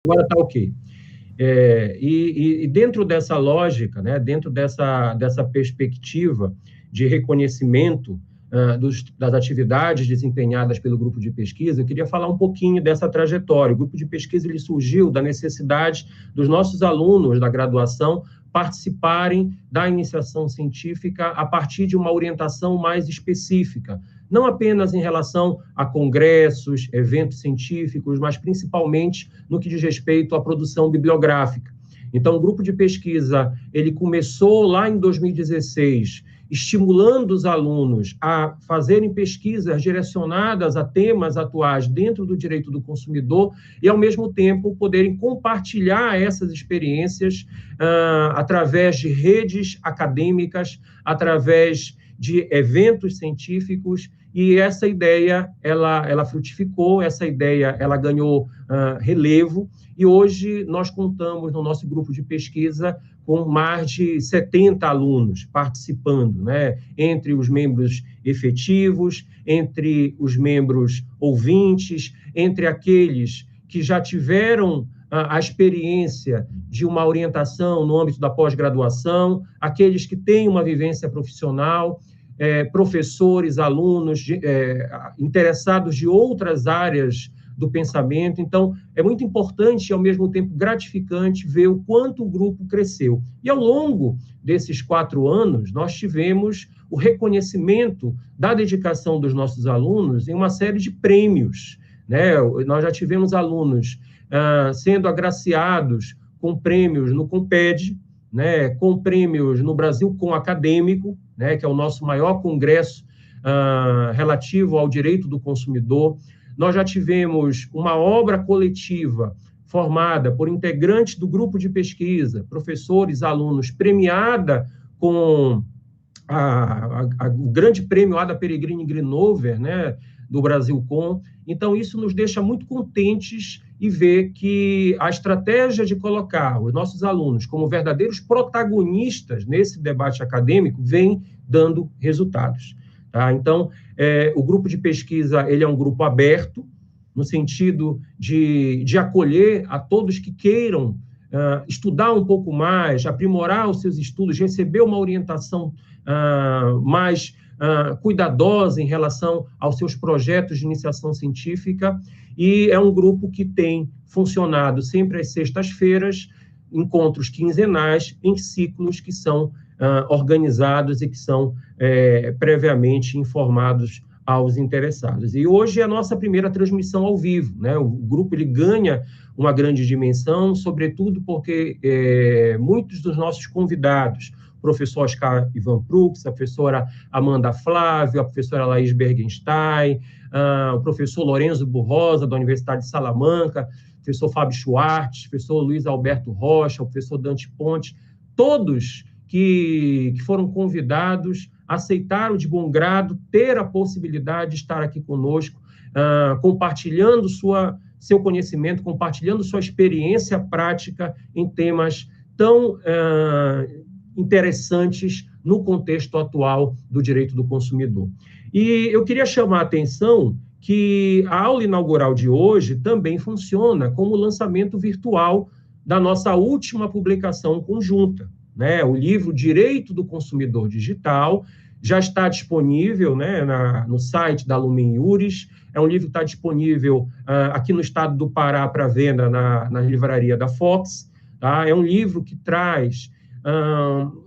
Agora está ok. E dentro dessa lógica, né, dentro dessa perspectiva de reconhecimento das atividades desempenhadas pelo grupo de pesquisa, eu queria falar um pouquinho dessa trajetória. O grupo de pesquisa ele surgiu da necessidade dos nossos alunos da graduação participarem da iniciação científica a partir de uma orientação mais específica, não apenas em relação a congressos, eventos científicos, mas principalmente no que diz respeito à produção bibliográfica. Então, o grupo de pesquisa, ele começou lá em 2016, estimulando os alunos a fazerem pesquisas direcionadas a temas atuais dentro do direito do consumidor e, ao mesmo tempo, poderem compartilhar essas experiências através de redes acadêmicas, através de eventos científicos, e essa ideia, ela frutificou, essa ideia, ela ganhou relevo, e hoje nós contamos no nosso grupo de pesquisa com mais de 70 alunos participando, né? Entre os membros efetivos, entre os membros ouvintes, entre aqueles que já tiveram a experiência de uma orientação no âmbito da pós-graduação, aqueles que têm uma vivência profissional, professores, alunos interessados de outras áreas do pensamento. Então, é muito importante e, ao mesmo tempo, gratificante ver o quanto o grupo cresceu. E, ao longo desses 4 anos, nós tivemos o reconhecimento da dedicação dos nossos alunos em uma série de prêmios, né? Nós já tivemos alunos sendo agraciados com prêmios no Comped, né? Com prêmios no Brasil Com Acadêmico, né? Que é o nosso maior congresso relativo ao direito do consumidor. Nós já tivemos uma obra coletiva formada por integrantes do grupo de pesquisa, professores, alunos, premiada com o grande prêmio Ada Peregrine Grinover, né, do Brasil Com. Então, isso nos deixa muito contentes e ver que a estratégia de colocar os nossos alunos como verdadeiros protagonistas nesse debate acadêmico vem dando resultados. Tá? Então, o grupo de pesquisa ele é um grupo aberto, no sentido de acolher a todos que queiram estudar um pouco mais, aprimorar os seus estudos, receber uma orientação mais cuidadosa em relação aos seus projetos de iniciação científica, e é um grupo que tem funcionado sempre às sextas-feiras, encontros quinzenais em ciclos que são organizados e que são previamente informados aos interessados. E hoje é a nossa primeira transmissão ao vivo, né? O grupo ele ganha uma grande dimensão, sobretudo porque muitos dos nossos convidados, o professor Oscar Ivan Prux, a professora Amanda Flávio, a professora Laís Bergenstein, o professor Lorenzo Burrosa, da Universidade de Salamanca, o professor Fábio Schwartz, o professor Luiz Alberto Rocha, o professor Dante Ponte, todos que foram convidados, aceitaram de bom grado ter a possibilidade de estar aqui conosco, compartilhando seu conhecimento, compartilhando sua experiência prática em temas tão interessantes no contexto atual do direito do consumidor. E eu queria chamar a atenção que a aula inaugural de hoje também funciona como lançamento virtual da nossa última publicação conjunta, né? O livro Direito do Consumidor Digital já está disponível, né, no site da Lumen Iuris. É um livro que está disponível aqui no estado do Pará para venda na livraria da Fox. Tá? É um livro que traz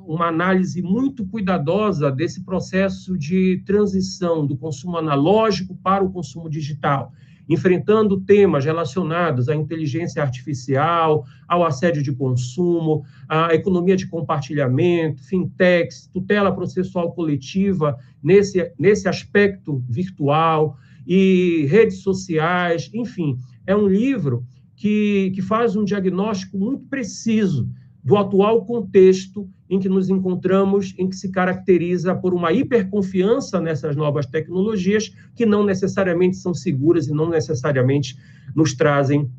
uma análise muito cuidadosa desse processo de transição do consumo analógico para o consumo digital, enfrentando temas relacionados à inteligência artificial, ao assédio de consumo, à economia de compartilhamento, fintechs, tutela processual coletiva nesse aspecto virtual e redes sociais, enfim. É um livro que faz um diagnóstico muito preciso do atual contexto em que nos encontramos, em que se caracteriza por uma hiperconfiança nessas novas tecnologias, que não necessariamente são seguras e não necessariamente nos trazem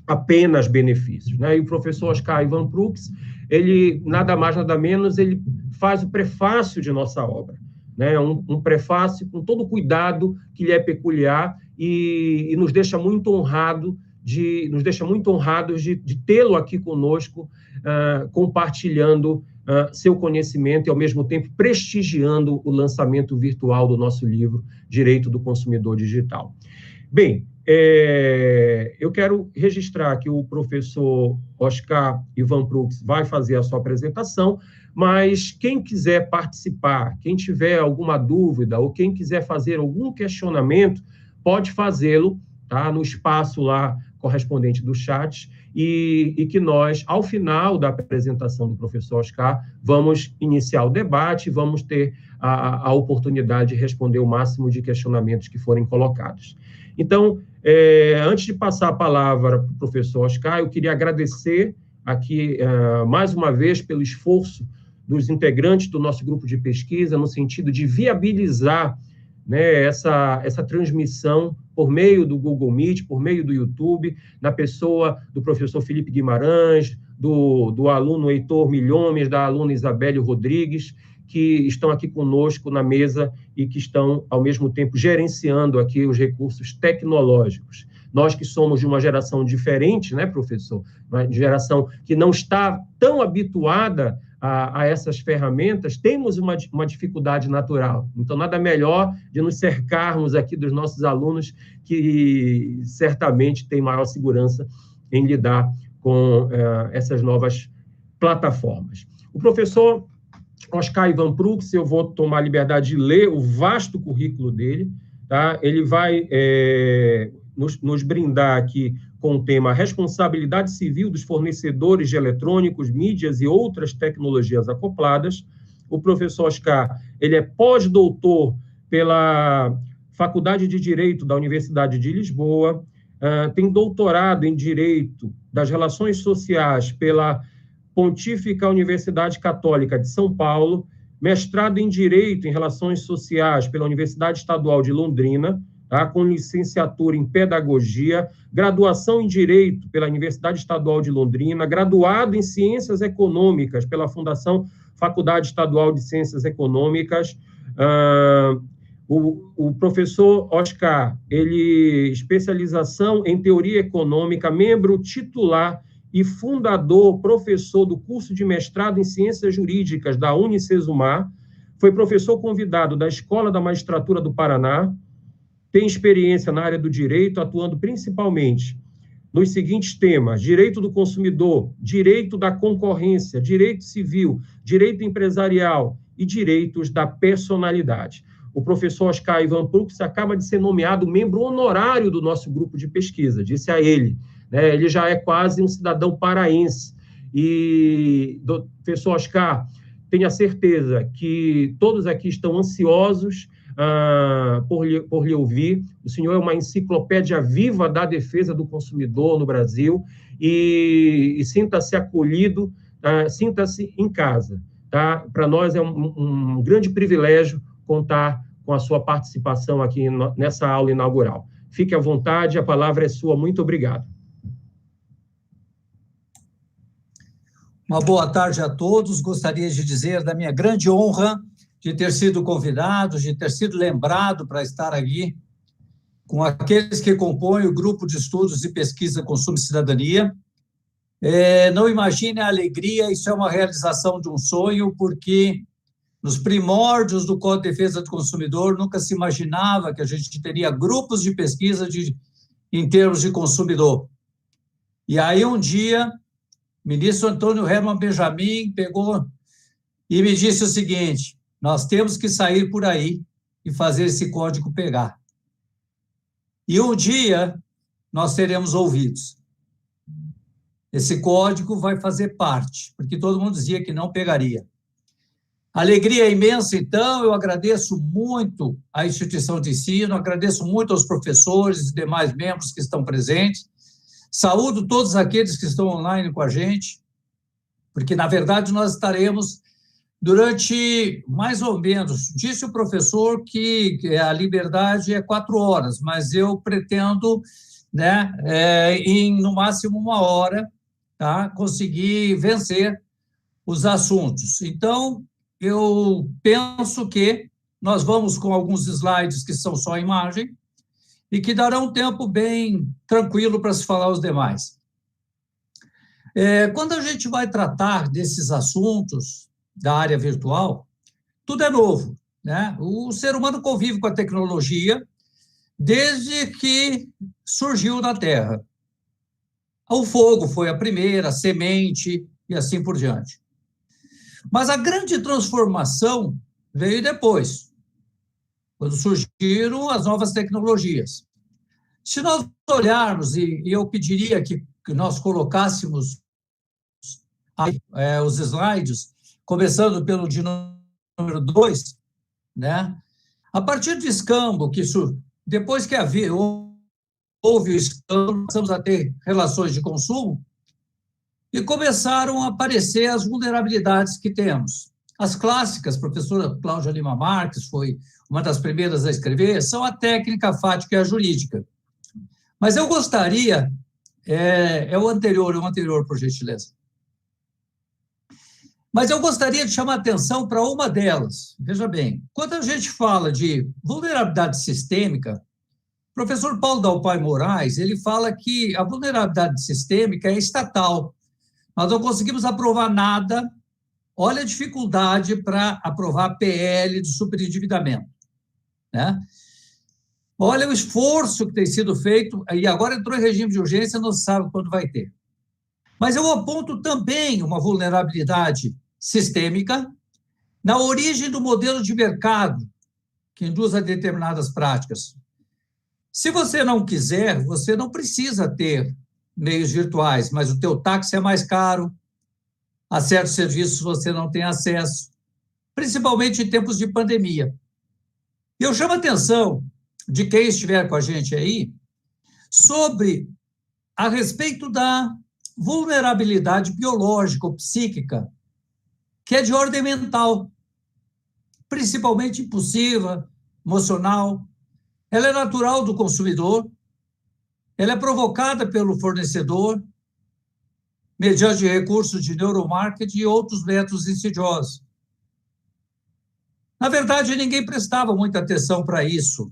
apenas benefícios, né? E o professor Oscar Ivan Prux, ele, nada mais, nada menos, ele faz o prefácio de nossa obra, né? Um prefácio com todo o cuidado que lhe é peculiar e nos deixa muito honrado nos deixa muito honrados de tê-lo aqui conosco, compartilhando seu conhecimento e, ao mesmo tempo, prestigiando o lançamento virtual do nosso livro, Direito do Consumidor Digital. Bem, eu quero registrar que o professor Oscar Ivan Prux vai fazer a sua apresentação, mas quem quiser participar, quem tiver alguma dúvida ou quem quiser fazer algum questionamento, pode fazê-lo, tá, no espaço lá correspondente do chat, e que nós, ao final da apresentação do professor Oscar, vamos iniciar o debate, vamos ter a oportunidade de responder o máximo de questionamentos que forem colocados. Então, antes de passar a palavra para o professor Oscar, eu queria agradecer aqui, mais uma vez, pelo esforço dos integrantes do nosso grupo de pesquisa, no sentido de viabilizar, né, essa transmissão por meio do Google Meet, por meio do YouTube, na pessoa do professor Felipe Guimarães, do aluno Heitor Milhomes, da aluna Isabelle Rodrigues, que estão aqui conosco na mesa e que estão, ao mesmo tempo, gerenciando aqui os recursos tecnológicos. Nós que somos de uma geração diferente, né, professor? Uma geração que não está tão habituada a essas ferramentas, temos uma dificuldade natural. Então, nada melhor de nos cercarmos aqui dos nossos alunos que certamente têm maior segurança em lidar com essas novas plataformas. O professor Oscar Ivan Prux, eu vou tomar a liberdade de ler o vasto currículo dele, tá? Ele vai nos brindar aqui com o tema Responsabilidade Civil dos Fornecedores de Eletrônicos, Mídias e Outras Tecnologias Acopladas. O professor Oscar, ele é pós-doutor pela Faculdade de Direito da Universidade de Lisboa, tem doutorado em Direito das Relações Sociais pela Pontífica Universidade Católica de São Paulo, mestrado em Direito em Relações Sociais pela Universidade Estadual de Londrina, tá, com licenciatura em Pedagogia, graduação em Direito pela Universidade Estadual de Londrina, graduado em Ciências Econômicas pela Fundação Faculdade Estadual de Ciências Econômicas. O professor Oscar, ele especialização em Teoria Econômica, membro titular e fundador, professor do curso de mestrado em Ciências Jurídicas da Unicesumar, foi professor convidado da Escola da Magistratura do Paraná, tem experiência na área do direito, atuando principalmente nos seguintes temas: direito do consumidor, direito da concorrência, direito civil, direito empresarial e direitos da personalidade. O professor Oscar Ivan Prux acaba de ser nomeado membro honorário do nosso grupo de pesquisa, disse a ele, né, ele já é quase um cidadão paraense. E, professor Oscar, tenha certeza que todos aqui estão ansiosos por lhe ouvir. O senhor é uma enciclopédia viva da defesa do consumidor no Brasil e sinta-se acolhido, sinta-se em casa. Tá? Para nós é um grande privilégio contar com a sua participação aqui nessa aula inaugural. Fique à vontade, a palavra é sua. Muito obrigado. Uma boa tarde a todos. Gostaria de dizer da minha grande honra de ter sido convidado, de ter sido lembrado para estar aqui com aqueles que compõem o Grupo de Estudos e Pesquisa Consumo e Cidadania. Não imagine a alegria, isso é uma realização de um sonho, porque nos primórdios do Código de Defesa do Consumidor nunca se imaginava que a gente teria grupos de pesquisa em termos de consumidor. E aí um dia, o ministro Antônio Hermann Benjamin pegou e me disse o seguinte: nós temos que sair por aí e fazer esse código pegar. E um dia nós seremos ouvidos. Esse código vai fazer parte, porque todo mundo dizia que não pegaria. Alegria é imensa, então, eu agradeço muito à instituição de ensino, agradeço muito aos professores e demais membros que estão presentes, saúdo todos aqueles que estão online com a gente, porque, na verdade, nós estaremos durante mais ou menos, disse o professor que a liberdade é 4 horas, mas eu pretendo, né, em no máximo 1 hora, tá, conseguir vencer os assuntos. Então, eu penso que nós vamos com alguns slides que são só imagem, e que dará um tempo bem tranquilo para se falar os demais. Quando a gente vai tratar desses assuntos da área virtual, tudo é novo, né? O ser humano convive com a tecnologia desde que surgiu na Terra. O fogo foi a primeira, a semente e assim por diante. Mas a grande transformação veio depois, quando surgiram as novas tecnologias. Se nós olharmos, e eu pediria que nós colocássemos aí, os slides, começando pelo de número 2, né? A partir de escambo, depois que houve o escambo, passamos a ter relações de consumo, e começaram a aparecer as vulnerabilidades que temos. As clássicas, a professora Cláudia Lima Marques foi uma das primeiras a escrever, são a técnica, a fática e a jurídica. Mas eu gostaria, o anterior, por gentileza. Mas eu gostaria de chamar a atenção para uma delas. Veja bem, quando a gente fala de vulnerabilidade sistêmica, o professor Paulo Dalpai Moraes, ele fala que a vulnerabilidade sistêmica é estatal. Nós não conseguimos aprovar nada. Olha a dificuldade para aprovar PL de superendividamento, né? Olha o esforço que tem sido feito, e agora entrou em regime de urgência, não se sabe quando vai ter. Mas eu aponto também uma vulnerabilidade sistêmica na origem do modelo de mercado que induz a determinadas práticas. Se você não quiser, você não precisa ter meios virtuais, mas o teu táxi é mais caro, a certos serviços você não tem acesso, principalmente em tempos de pandemia. E eu chamo a atenção de quem estiver com a gente aí a respeito da vulnerabilidade biológica ou psíquica, que é de ordem mental, principalmente impulsiva, emocional. Ela é natural do consumidor, ela é provocada pelo fornecedor, mediante recursos de neuromarketing e outros métodos insidiosos. Na verdade, ninguém prestava muita atenção para isso.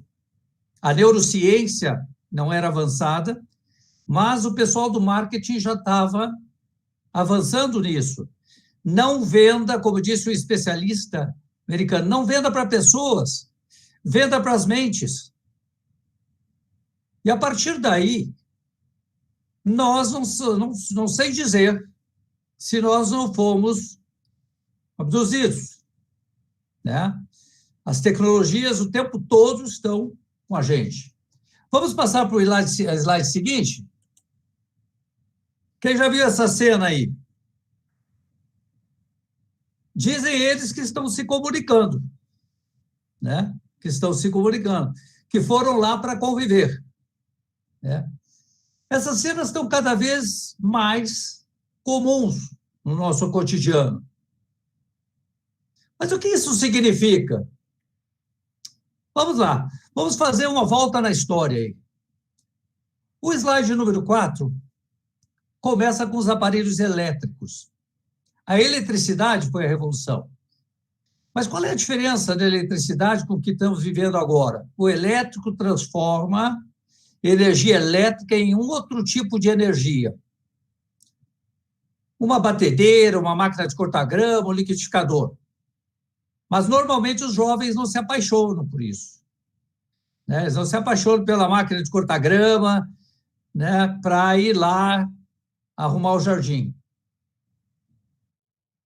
A neurociência não era avançada, mas o pessoal do marketing já estava avançando nisso. Não venda, como disse o especialista americano, não venda para pessoas, venda para as mentes. E a partir daí, nós não sei dizer se nós não fomos abduzidos, né? As tecnologias o tempo todo estão com a gente. Vamos passar para o slide seguinte? Quem já viu essa cena aí? Dizem eles que estão se comunicando, né? Que estão se comunicando, que foram lá para conviver, né? Essas cenas estão cada vez mais comuns no nosso cotidiano. Mas o que isso significa? Vamos lá, vamos fazer uma volta na história aí. O slide número 4 começa com os aparelhos elétricos. A eletricidade foi a revolução. Mas qual é a diferença da eletricidade com o que estamos vivendo agora? O elétrico transforma energia elétrica em um outro tipo de energia. Uma batedeira, uma máquina de cortar grama, um liquidificador. Mas, normalmente, os jovens não se apaixonam por isso, né? Eles não se apaixonam pela máquina de cortar grama, né, para ir lá arrumar o jardim.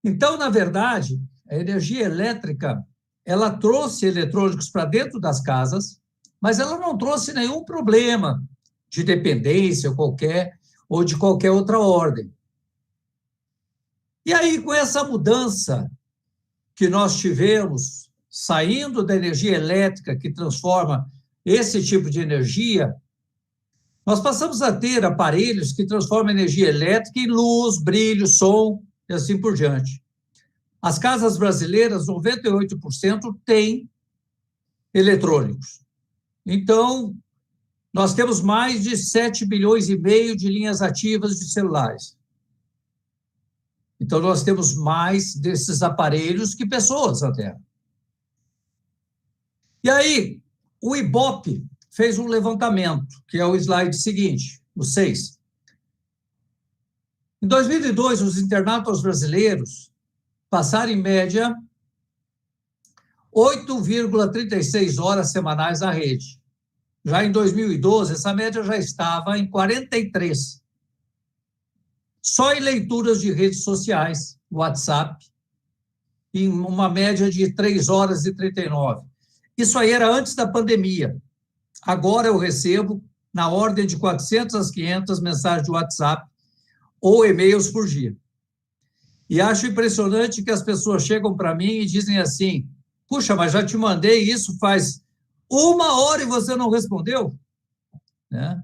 Então, na verdade, a energia elétrica, ela trouxe eletrônicos para dentro das casas, mas ela não trouxe nenhum problema de dependência ou de qualquer outra ordem. E aí, com essa mudança que nós tivemos, saindo da energia elétrica, que transforma esse tipo de energia, nós passamos a ter aparelhos que transformam energia elétrica em luz, brilho, som e assim por diante. As casas brasileiras, 98% têm eletrônicos. Então, nós temos mais de 7,5 bilhões de linhas ativas de celulares. Então, nós temos mais desses aparelhos que pessoas na Terra. E aí, o Ibope fez um levantamento, que é o slide seguinte, o 6. Em 2002, os internautas brasileiros passaram, em média, 8,36 horas semanais na rede. Já em 2012, essa média já estava em 43. Só em leituras de redes sociais, WhatsApp, em uma média de 3 horas e 39. Isso aí era antes da pandemia. Agora eu recebo na ordem de 400 a 500 mensagens de WhatsApp ou e-mails por dia. E acho impressionante que as pessoas chegam para mim e dizem assim: puxa, mas já te mandei isso faz 1 hora e você não respondeu? Né?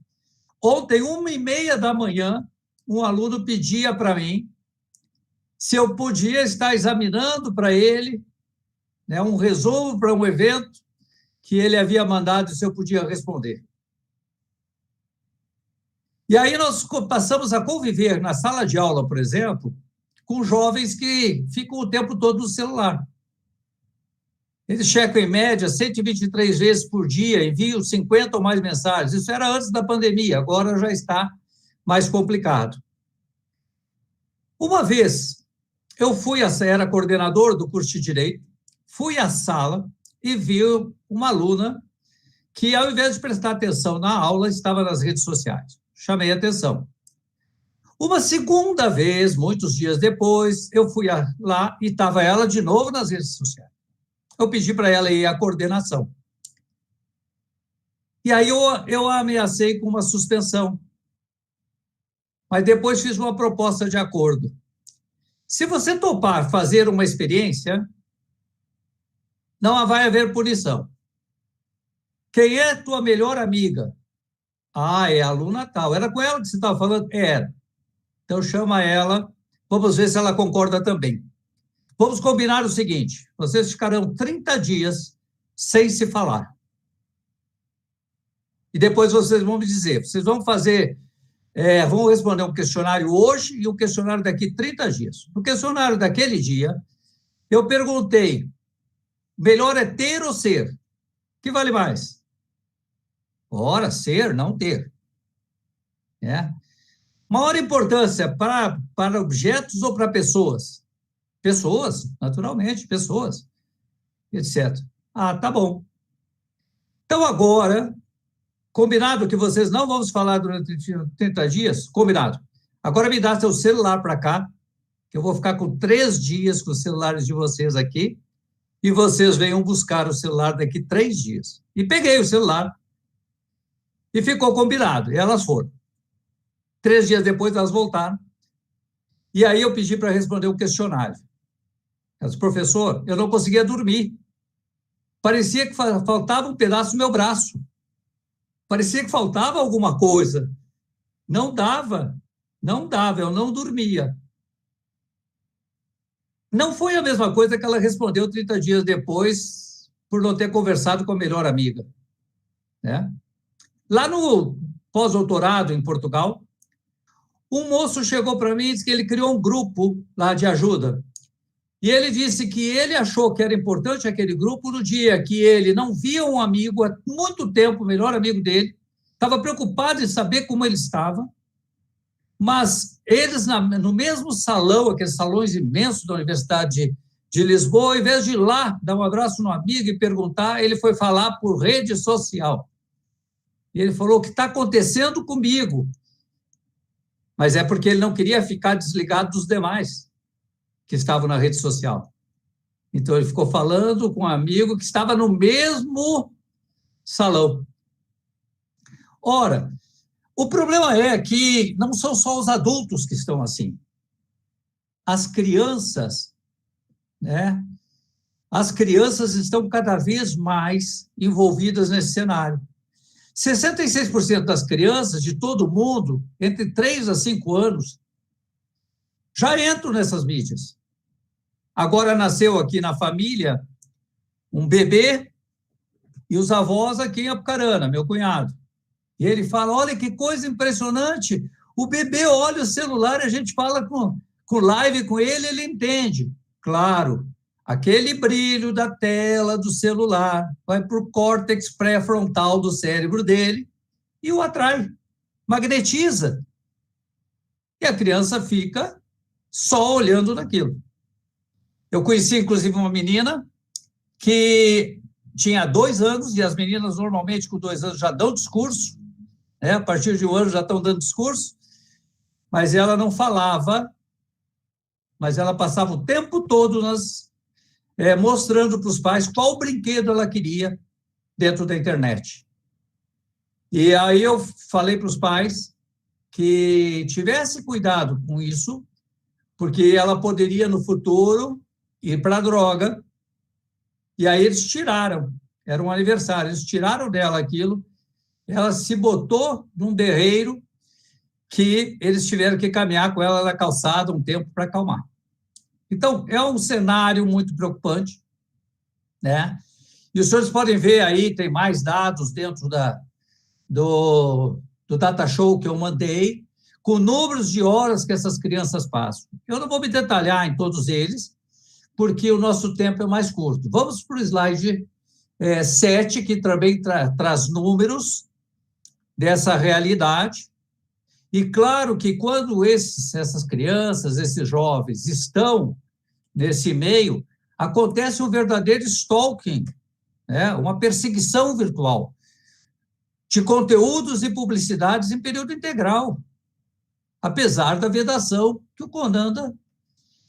Ontem, 1h30 da manhã, um aluno pedia para mim se eu podia estar examinando para ele, né, um resumo para um evento que ele havia mandado e se eu podia responder. E aí nós passamos a conviver na sala de aula, por exemplo, com jovens que ficam o tempo todo no celular. Eles checam, em média, 123 vezes por dia, enviam 50 ou mais mensagens. Isso era antes da pandemia, agora já está mais complicado. Uma vez, eu era coordenador do curso de Direito, fui à sala e vi uma aluna que, ao invés de prestar atenção na aula, estava nas redes sociais. Chamei a atenção. Uma segunda vez, muitos dias depois, eu fui lá e estava ela de novo nas redes sociais. Eu pedi para ela ir à coordenação. E aí eu a ameacei com uma suspensão. Mas depois fiz uma proposta de acordo. Se você topar fazer uma experiência, não vai haver punição. Quem é tua melhor amiga? Ah, é a aluna tal. Era com ela que você estava falando? Era. Então chama ela, vamos ver se ela concorda também. Vamos combinar o seguinte: vocês ficarão 30 dias sem se falar. E depois vocês vão me dizer, vocês vão fazer, vão responder um questionário hoje e um questionário daqui 30 dias. No questionário daquele dia, eu perguntei, melhor é ter ou ser? O que vale mais? Ora, ser, não ter. Maior importância para objetos ou para pessoas? Pessoas, naturalmente, pessoas, etc. Ah, tá bom. Então, agora, combinado que vocês não vão se falar durante 30 dias? Combinado. Agora me dá seu celular para cá, que eu vou ficar com 3 dias com os celulares de vocês aqui, e vocês venham buscar o celular daqui 3 dias. E peguei o celular, e ficou combinado, e elas foram. 3 dias depois, elas voltaram, e aí eu pedi para responder o questionário. Ela disse, professor, eu não conseguia dormir. Parecia que faltava um pedaço do meu braço. Parecia que faltava alguma coisa. Não dava, eu não dormia. Não foi a mesma coisa que ela respondeu 30 dias depois, por não ter conversado com a melhor amiga. Lá no pós-doutorado, em Portugal, um moço chegou para mim e disse que ele criou um grupo lá de ajuda. E ele disse que ele achou que era importante aquele grupo no dia que ele não via um amigo há muito tempo, o melhor amigo dele, estava preocupado em saber como ele estava, mas eles, no mesmo salão, aqueles salões imensos da Universidade de Lisboa, ao invés de ir lá, dar um abraço no amigo e perguntar, ele foi falar por rede social. E ele falou, o que está acontecendo comigo? Mas é porque ele não queria ficar desligado dos demais que estavam na rede social. Então, ele ficou falando com um amigo que estava no mesmo salão. Ora, o problema é que não são só os adultos que estão assim. As crianças, As crianças estão cada vez mais envolvidas nesse cenário. 66% das crianças de todo o mundo, entre 3 a 5 anos, já entram nessas mídias. Agora nasceu aqui na família um bebê e os avós aqui em Apucarana, meu cunhado. E ele fala, olha que coisa impressionante, o bebê olha o celular e a gente fala com live com ele, ele entende. Claro, aquele brilho da tela do celular vai para o córtex pré-frontal do cérebro dele e o atrai, magnetiza. E a criança fica só olhando naquilo. Eu conheci, inclusive, uma menina que tinha 2 anos, e as meninas, normalmente, com 2 anos, já dão discurso, né? A partir de 1 ano já estão dando discurso, mas ela não falava, mas ela passava o tempo todo mostrando para os pais qual brinquedo ela queria dentro da internet. E aí eu falei para os pais que tivesse cuidado com isso, porque ela poderia, no futuro, ir para a droga. E aí eles tiraram, era um aniversário, eles tiraram dela aquilo, ela se botou num berreiro que eles tiveram que caminhar com ela na calçada um tempo para acalmar. Então, é um cenário muito preocupante, né? E os senhores podem ver aí, tem mais dados dentro do data show que eu mandei, com números de horas que essas crianças passam. Eu não vou me detalhar em todos eles, porque o nosso tempo é mais curto. Vamos para o slide 7, que também traz números dessa realidade. E claro que quando essas crianças, esses jovens estão nesse meio, acontece um verdadeiro stalking, né? Uma perseguição virtual de conteúdos e publicidades em período integral, apesar da vedação que o CONANDA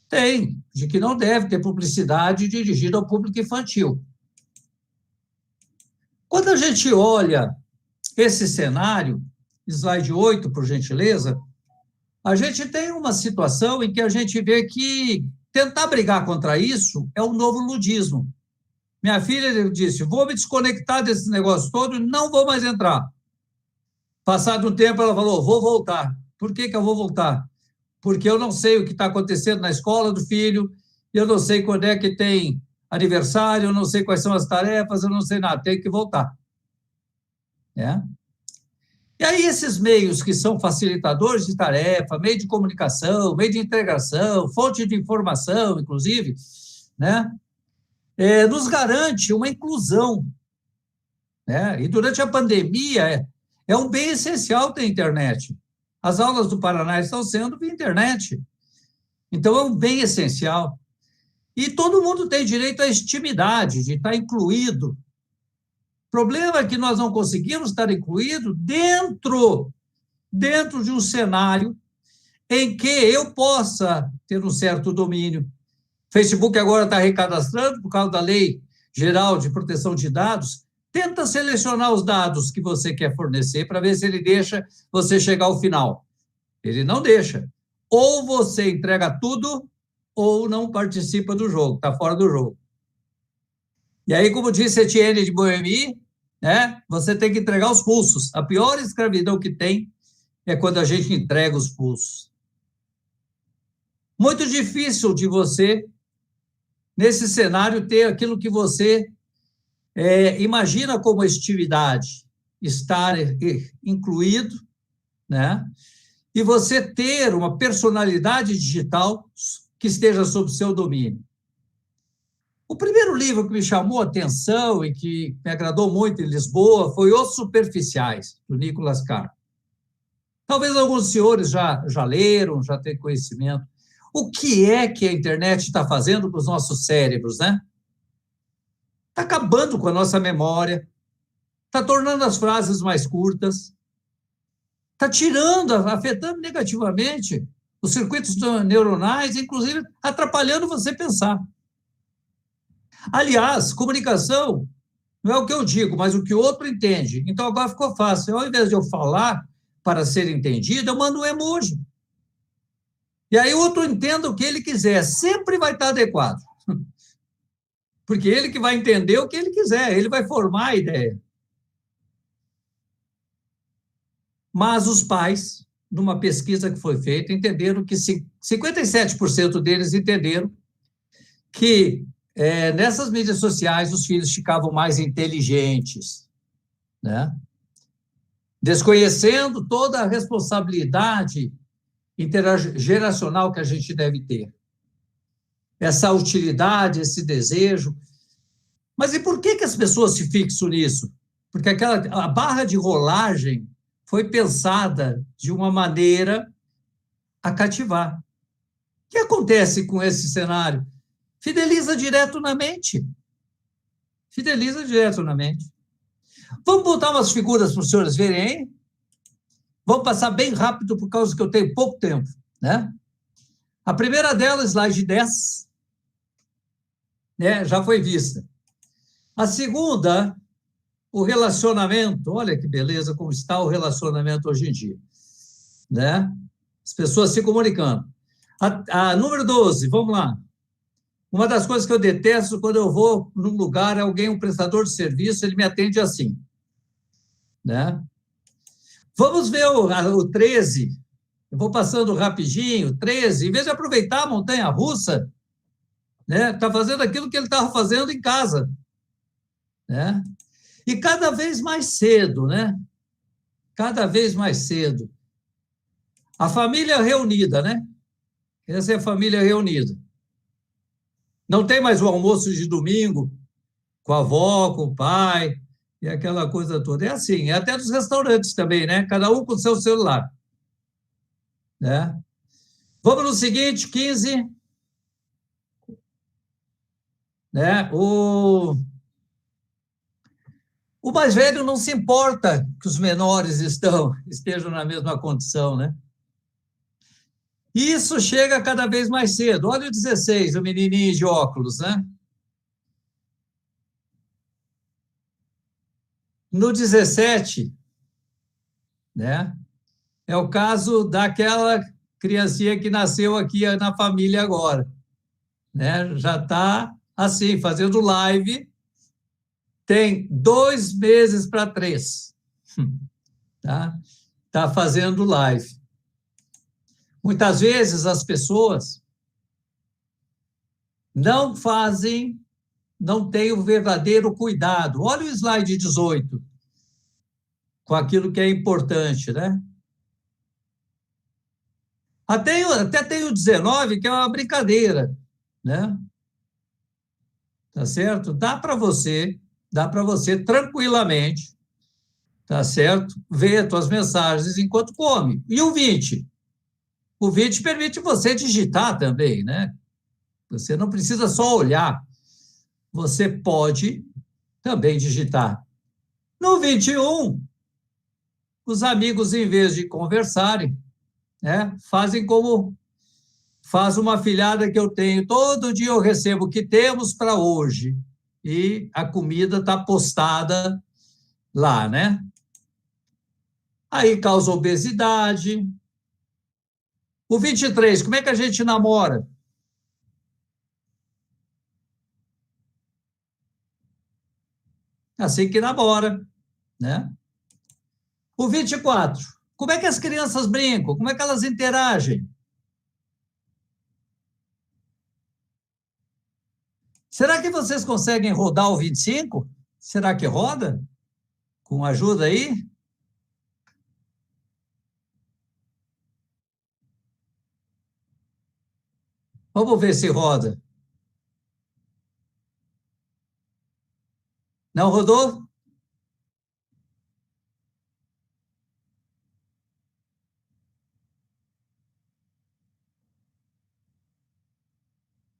tem, de que não deve ter publicidade dirigida ao público infantil. Quando a gente olha esse cenário, slide 8, por gentileza, a gente tem uma situação em que a gente vê que tentar brigar contra isso é um novo ludismo. Minha filha disse, vou me desconectar desse negócio todo e não vou mais entrar. Passado um tempo, ela falou, vou voltar. Por que eu vou voltar? Porque eu não sei o que está acontecendo na escola do filho, eu não sei quando é que tem aniversário, eu não sei quais são as tarefas, eu não sei nada, tenho que voltar. E aí esses meios que são facilitadores de tarefa, meio de comunicação, meio de integração, fonte de informação, inclusive, né, nos garante uma inclusão. Né? E durante a pandemia é um bem essencial ter internet. As aulas do Paraná estão sendo via internet. Então, é um bem essencial. E todo mundo tem direito à intimidade, de estar incluído. O problema é que nós não conseguimos estar incluídos dentro de um cenário em que eu possa ter um certo domínio. O Facebook agora está recadastrando, por causa da Lei Geral de Proteção de Dados, tenta selecionar os dados que você quer fornecer para ver se ele deixa você chegar ao final. Ele não deixa. Ou você entrega tudo, ou não participa do jogo, está fora do jogo. E aí, como disse Etienne de Boemi, né, você tem que entregar os pulsos. A pior escravidão que tem é quando a gente entrega os pulsos. Muito difícil de você, nesse cenário, ter aquilo que você imagina como atividade, estar incluído, né? E você ter uma personalidade digital que esteja sob seu domínio. O primeiro livro que me chamou a atenção e que me agradou muito em Lisboa foi Os Superficiais, do Nicholas Carr. Talvez alguns senhores já leram, já têm conhecimento. O que é que a internet está fazendo com os nossos cérebros, né? Está acabando com a nossa memória, está tornando as frases mais curtas, está afetando negativamente os circuitos neuronais, inclusive atrapalhando você pensar. Aliás, comunicação não é o que eu digo, mas o que o outro entende. Então, agora ficou fácil. Ao invés de eu falar para ser entendido, eu mando um emoji. E aí o outro entenda o que ele quiser. Sempre vai estar adequado. Porque ele que vai entender o que ele quiser, ele vai formar a ideia. Mas os pais, numa pesquisa que foi feita, entenderam que 57% deles entenderam que nessas mídias sociais os filhos ficavam mais inteligentes, né? Desconhecendo toda a responsabilidade intergeracional que a gente deve ter. essa utilidade, esse desejo. Mas e por que as pessoas se fixam nisso? Porque a barra de rolagem foi pensada de uma maneira a cativar. O que acontece com esse cenário? Fideliza direto na mente. Fideliza direto na mente. Vamos botar umas figuras para os senhores verem, hein? Vamos passar bem rápido por causa que eu tenho pouco tempo, né? A primeira delas, slide 10, né, já foi vista. A segunda, o relacionamento. Olha que beleza como está o relacionamento hoje em dia, né? As pessoas se comunicando. A número 12, vamos lá. Uma das coisas que eu detesto quando eu vou num lugar, um prestador de serviço, ele me atende assim, né? Vamos ver o 13. Eu vou passando rapidinho. 13, em vez de aproveitar a montanha-russa, né, está fazendo aquilo que ele estava fazendo em casa, né? E cada vez mais cedo, né? Cada vez mais cedo. A família reunida, né? Essa é a família reunida. Não tem mais o almoço de domingo com a avó, com o pai, e aquela coisa toda. É assim, é até dos restaurantes também, né? Cada um com o seu celular, né? Vamos no seguinte, 15. Né? O mais velho não se importa que os menores estejam na mesma condição, né? E isso chega cada vez mais cedo. Olha o 16, o menininho de óculos, né? No 17, né? É o caso daquela criancinha que nasceu aqui na família agora, né? Já está assim, fazendo live, tem 2 meses para 3, tá? Está fazendo live. Muitas vezes as pessoas não têm o verdadeiro cuidado. Olha o slide 18, com aquilo que é importante, né? Até tem o 19, que é uma brincadeira, né? Tá certo? Dá para você tranquilamente, tá certo? Ver as tuas mensagens enquanto come. E o 20? O 20 permite você digitar também, né? Você não precisa só olhar, você pode também digitar. No 21, os amigos, em vez de conversarem, né, fazem como faz uma afilhada que eu tenho. Todo dia eu recebo o que temos para hoje. E a comida está postada lá, né? Aí causa obesidade. O 23, como é que a gente namora? Assim que namora, né? O 24, como é que as crianças brincam? Como é que elas interagem? Será que vocês conseguem rodar o 25? Será que roda? Com ajuda aí? Vamos ver se roda. Não rodou?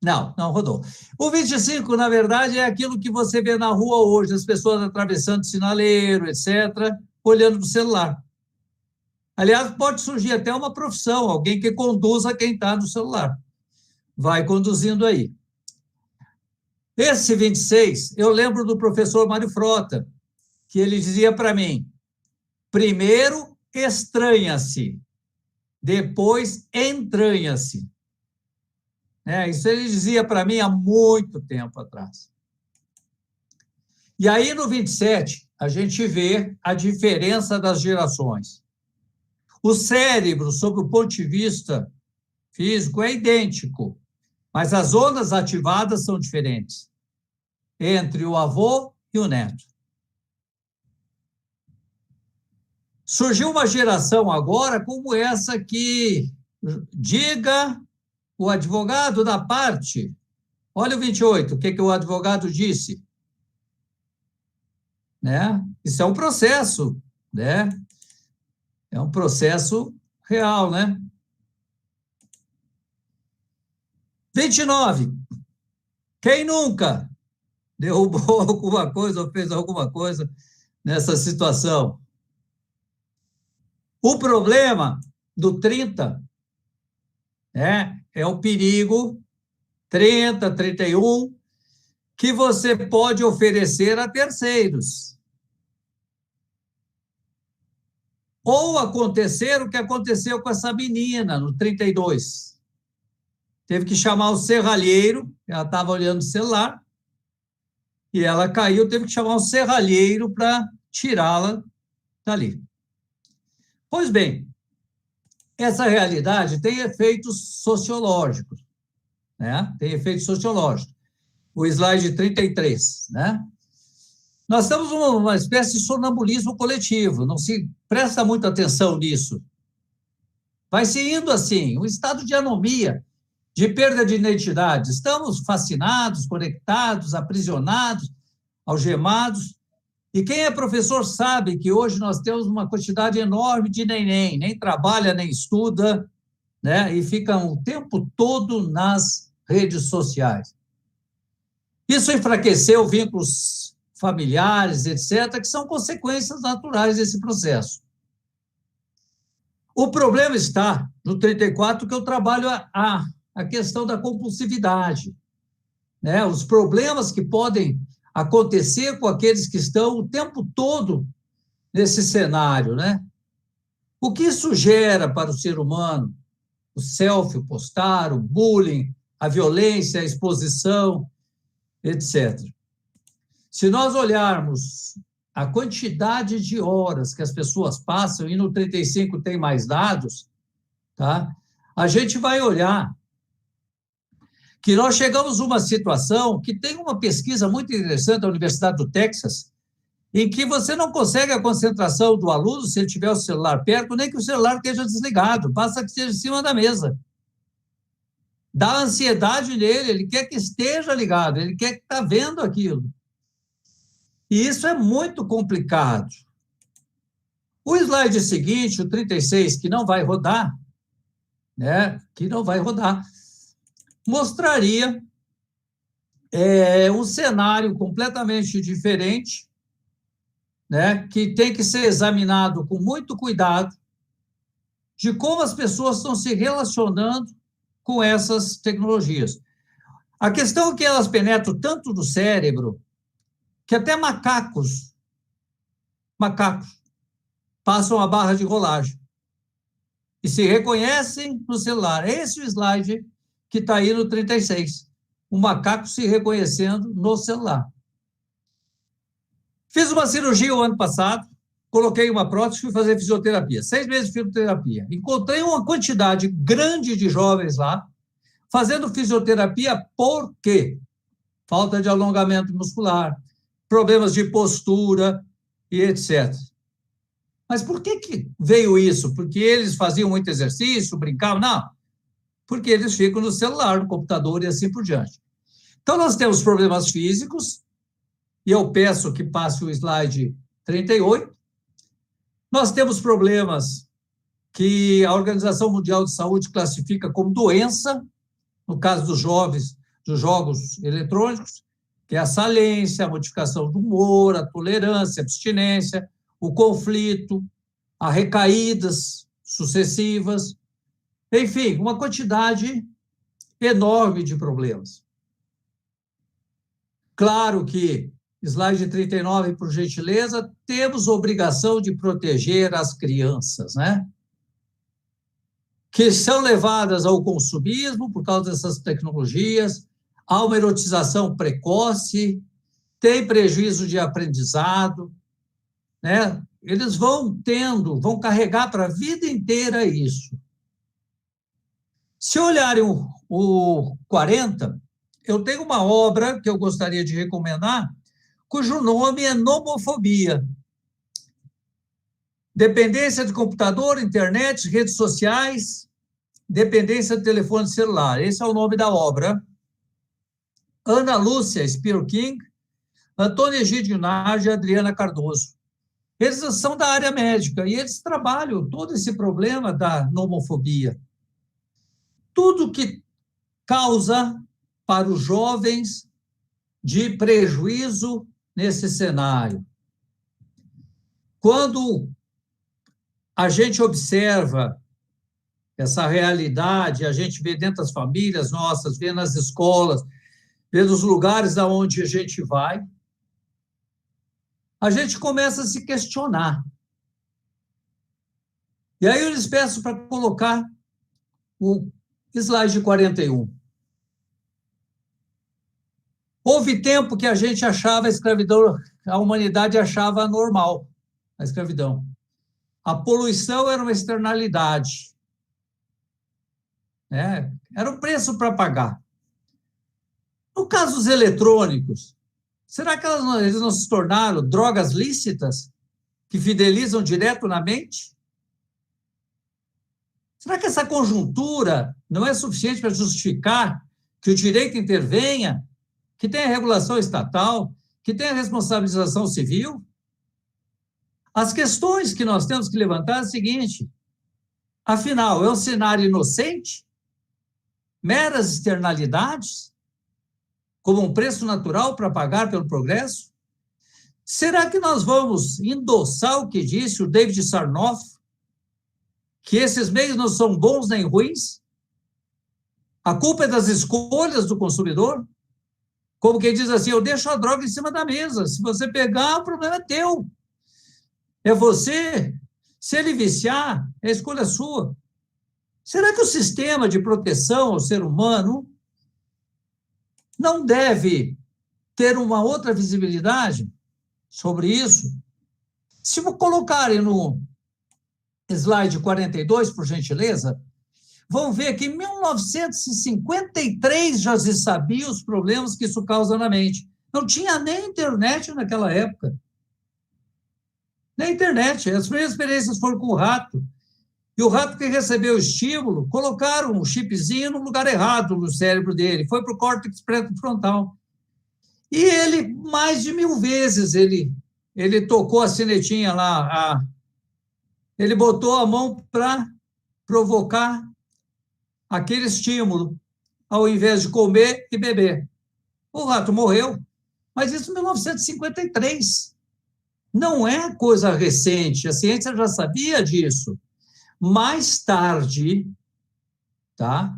Não rodou. O 25, na verdade, é aquilo que você vê na rua hoje, as pessoas atravessando o sinaleiro, etc., olhando para o celular. Aliás, pode surgir até uma profissão, alguém que conduza quem está no celular. Vai conduzindo aí. Esse 26, eu lembro do professor Mário Frota, que ele dizia para mim, primeiro estranha-se, depois entranha-se. Isso ele dizia para mim há muito tempo atrás. E aí, no 27, a gente vê a diferença das gerações. O cérebro, sob o ponto de vista físico, é idêntico, mas as zonas ativadas são diferentes entre o avô e o neto. Surgiu uma geração agora como essa que diga o advogado da parte, Olha o 28, o que o advogado disse. Né? Isso é um processo, né? É um processo real, né? 29. Quem nunca derrubou alguma coisa ou fez alguma coisa nessa situação? O problema do 30 é o perigo 30, 31, que você pode oferecer a terceiros. Ou acontecer o que aconteceu com essa menina no 32. Teve que chamar o serralheiro, ela estava olhando o celular, e ela caiu, teve que chamar um serralheiro para tirá-la dali. Pois bem, essa realidade tem efeitos sociológicos, né? Tem efeitos sociológicos. O slide 33, né? Nós estamos numa espécie de sonambulismo coletivo, não se presta muita atenção nisso. Vai se indo assim, um estado de anomia, de perda de identidade. Estamos fascinados, conectados, aprisionados, algemados. E quem é professor sabe que hoje nós temos uma quantidade enorme de neném, nem trabalha, nem estuda, né? E ficam o tempo todo nas redes sociais. Isso enfraqueceu vínculos familiares, etc., que são consequências naturais desse processo. O problema está no 34, que eu trabalho a questão da compulsividade, né? Os problemas que podem acontecer com aqueles que estão o tempo todo nesse cenário, né? O que isso gera para o ser humano? O selfie, o postar, o bullying, a violência, a exposição, etc. Se nós olharmos a quantidade de horas que as pessoas passam, e no 35 tem mais dados, tá? A gente vai olhar que nós chegamos a uma situação que tem uma pesquisa muito interessante da Universidade do Texas, em que você não consegue a concentração do aluno se ele tiver o celular perto, nem que o celular esteja desligado, basta que esteja em cima da mesa. Dá ansiedade nele, ele quer que esteja ligado, ele quer que está vendo aquilo. E isso é muito complicado. O slide seguinte, o 36, que não vai rodar, né, mostraria um cenário completamente diferente, né, que tem que ser examinado com muito cuidado, de como as pessoas estão se relacionando com essas tecnologias. A questão é que elas penetram tanto no cérebro que até macacos passam a barra de rolagem e se reconhecem no celular. Esse é o slide que está aí no 36. O macaco se reconhecendo no celular. Fiz uma cirurgia o ano passado, coloquei uma prótese e fui fazer fisioterapia. 6 meses de fisioterapia. Encontrei uma quantidade grande de jovens lá fazendo fisioterapia por quê? Falta de alongamento muscular, problemas de postura e etc. Mas por que veio isso? Porque eles faziam muito exercício, brincavam? Não. Porque eles ficam no celular, no computador e assim por diante. Então, nós temos problemas físicos, e eu peço que passe o slide 38. Nós temos problemas que a Organização Mundial de Saúde classifica como doença, no caso dos jogos eletrônicos, que é a salência, a modificação do humor, a tolerância, a abstinência, o conflito, as recaídas sucessivas, enfim, uma quantidade enorme de problemas. Claro que, slide 39, por gentileza, temos obrigação de proteger as crianças, né? Que são levadas ao consumismo por causa dessas tecnologias, há uma erotização precoce, tem prejuízo de aprendizado, né? Eles vão carregar para a vida inteira isso. Se olharem o 40, eu tenho uma obra que eu gostaria de recomendar, cujo nome é Nomofobia. Dependência de computador, internet, redes sociais, dependência de telefone celular. Esse é o nome da obra. Ana Lúcia Spiro King, Antônio Egídio Nardi e Adriana Cardoso. Eles são da área médica e eles trabalham todo esse problema da nomofobia. Tudo que causa para os jovens de prejuízo nesse cenário. Quando a gente observa essa realidade, a gente vê dentro das famílias nossas, vê nas escolas, vê nos lugares aonde a gente vai, a gente começa a se questionar. E aí eu lhes peço para colocar o slide 41. Houve tempo que a gente achava a escravidão, a humanidade achava normal a escravidão. A poluição era uma externalidade. Era um preço para pagar. No caso dos eletrônicos, será que eles não se tornaram drogas lícitas que fidelizam direto na mente? Será que essa conjuntura não é suficiente para justificar que o direito intervenha, que tenha regulação estatal, que tenha responsabilização civil? As questões que nós temos que levantar é a seguinte: afinal, é um cenário inocente? Meras externalidades? Como um preço natural para pagar pelo progresso? Será que nós vamos endossar o que disse o David Sarnoff, que esses meios não são bons nem ruins? A culpa é das escolhas do consumidor? Como quem diz assim, eu deixo a droga em cima da mesa, se você pegar, o problema é teu. É você. Se ele viciar, é a escolha sua. Será que o sistema de proteção ao ser humano não deve ter uma outra visibilidade sobre isso? Se colocarem no slide 42, por gentileza, vão ver que em 1953 já se sabia os problemas que isso causa na mente. Não tinha nem internet naquela época. Nem internet. As primeiras experiências foram com o rato. E o rato que recebeu o estímulo, colocaram um chipzinho no lugar errado no cérebro dele. Foi para o córtex pré-frontal. E ele, mais de 1000 vezes, ele tocou a sinetinha lá. Ele botou a mão para provocar aquele estímulo, ao invés de comer e beber. O rato morreu, mas isso em 1953. Não é coisa recente, a ciência já sabia disso. Mais tarde, tá?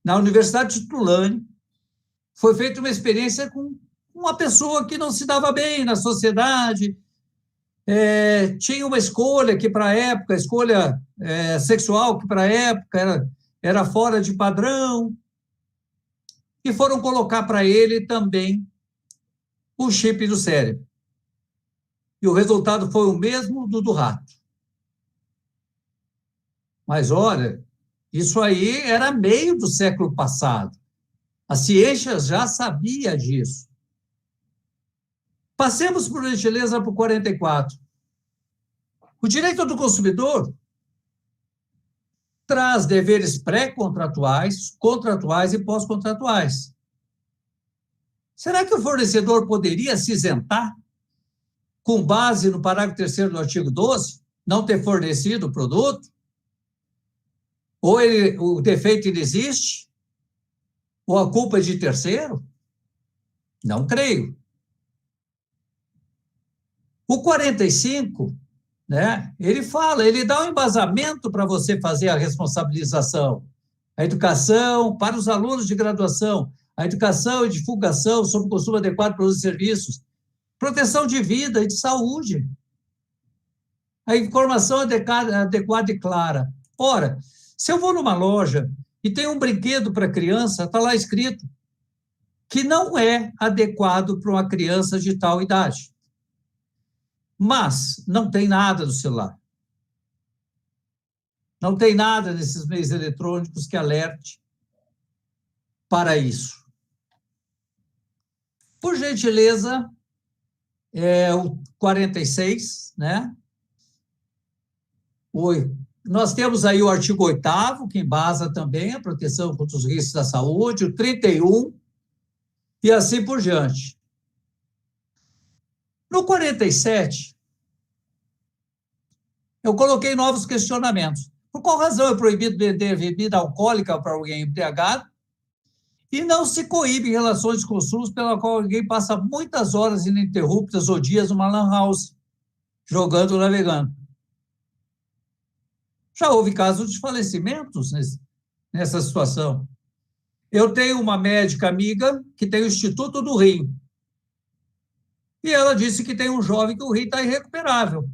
Na Universidade de Tulane, foi feita uma experiência com uma pessoa que não se dava bem na sociedade, tinha uma escolha que, para a época, escolha sexual que, para a época, era fora de padrão, e foram colocar para ele também o chip do cérebro. E o resultado foi o mesmo do rato. Mas, olha, isso aí era meio do século passado. A ciência já sabia disso. Passemos, por gentileza, para o 44. O direito do consumidor traz deveres pré-contratuais, contratuais e pós-contratuais. Será que o fornecedor poderia se isentar, com base no parágrafo 3º do artigo 12, não ter fornecido o produto? Ou o defeito não existe? Ou a culpa é de terceiro? Não creio. O 45, ele dá um embasamento para você fazer a responsabilização. A educação para os alunos de graduação, a educação e divulgação sobre o consumo adequado para os serviços, proteção de vida e de saúde, a informação adequada e clara. Ora, se eu vou numa loja e tem um brinquedo para criança, está lá escrito que não é adequado para uma criança de tal idade. Mas não tem nada no celular. Não tem nada nesses meios eletrônicos que alerte para isso. Por gentileza, o 46, Nós temos aí o artigo 8º, que embasa também a proteção contra os riscos da saúde, o 31, e assim por diante. No 47, eu coloquei novos questionamentos. Por qual razão é proibido vender bebida alcoólica para alguém embriagado e não se coíbe em relações de consumo pela qual alguém passa muitas horas ininterruptas ou dias numa lan house, jogando ou navegando? Já houve casos de falecimentos nessa situação. Eu tenho uma médica amiga que tem o Instituto do Rim. E ela disse que tem um jovem que o rim está irrecuperável.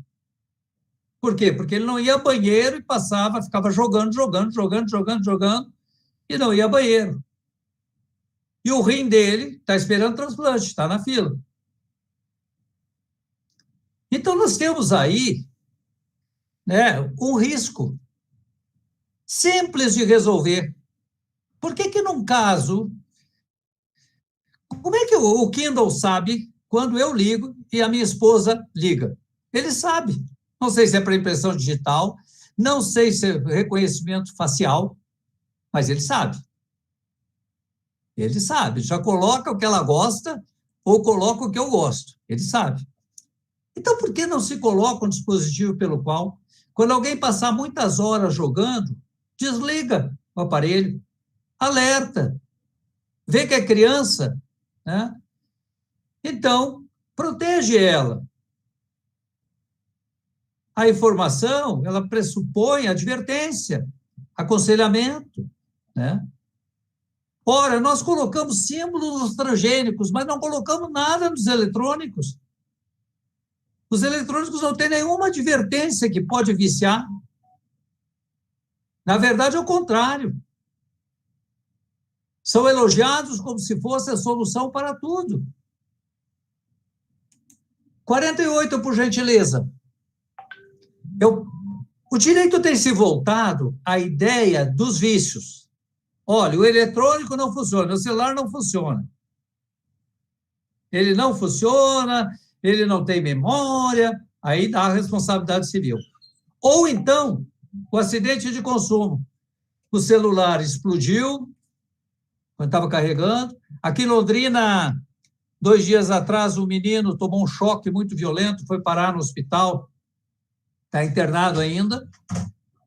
Por quê? Porque ele não ia ao banheiro e ficava jogando, e não ia ao banheiro. E o rim dele está esperando transplante, está na fila. Então, nós temos aí, né, um risco simples de resolver. Por que num caso... Como é que o Kindle sabe quando eu ligo e a minha esposa liga? Ele sabe. Não sei se é para impressão digital, não sei se é reconhecimento facial, mas ele sabe. Ele sabe. Já coloca o que ela gosta ou coloca o que eu gosto. Ele sabe. Então, por que não se coloca um dispositivo pelo qual, quando alguém passar muitas horas jogando, desliga o aparelho, alerta, vê que é criança, né? Então, protege ela. A informação, ela pressupõe advertência, aconselhamento, né? Ora, nós colocamos símbolos nos transgênicos, mas não colocamos nada nos eletrônicos. Os eletrônicos não têm nenhuma advertência que pode viciar. Na verdade, é o contrário. São elogiados como se fosse a solução para tudo. 48, por gentileza. O direito tem se voltado à ideia dos vícios. Olha, o eletrônico não funciona, o celular não funciona. Ele não funciona, ele não tem memória, aí dá a responsabilidade civil. Ou então, o acidente de consumo. O celular explodiu, quando estava carregando. Aqui em Londrina, 2 dias atrás, um menino tomou um choque muito violento, foi parar no hospital, está internado ainda.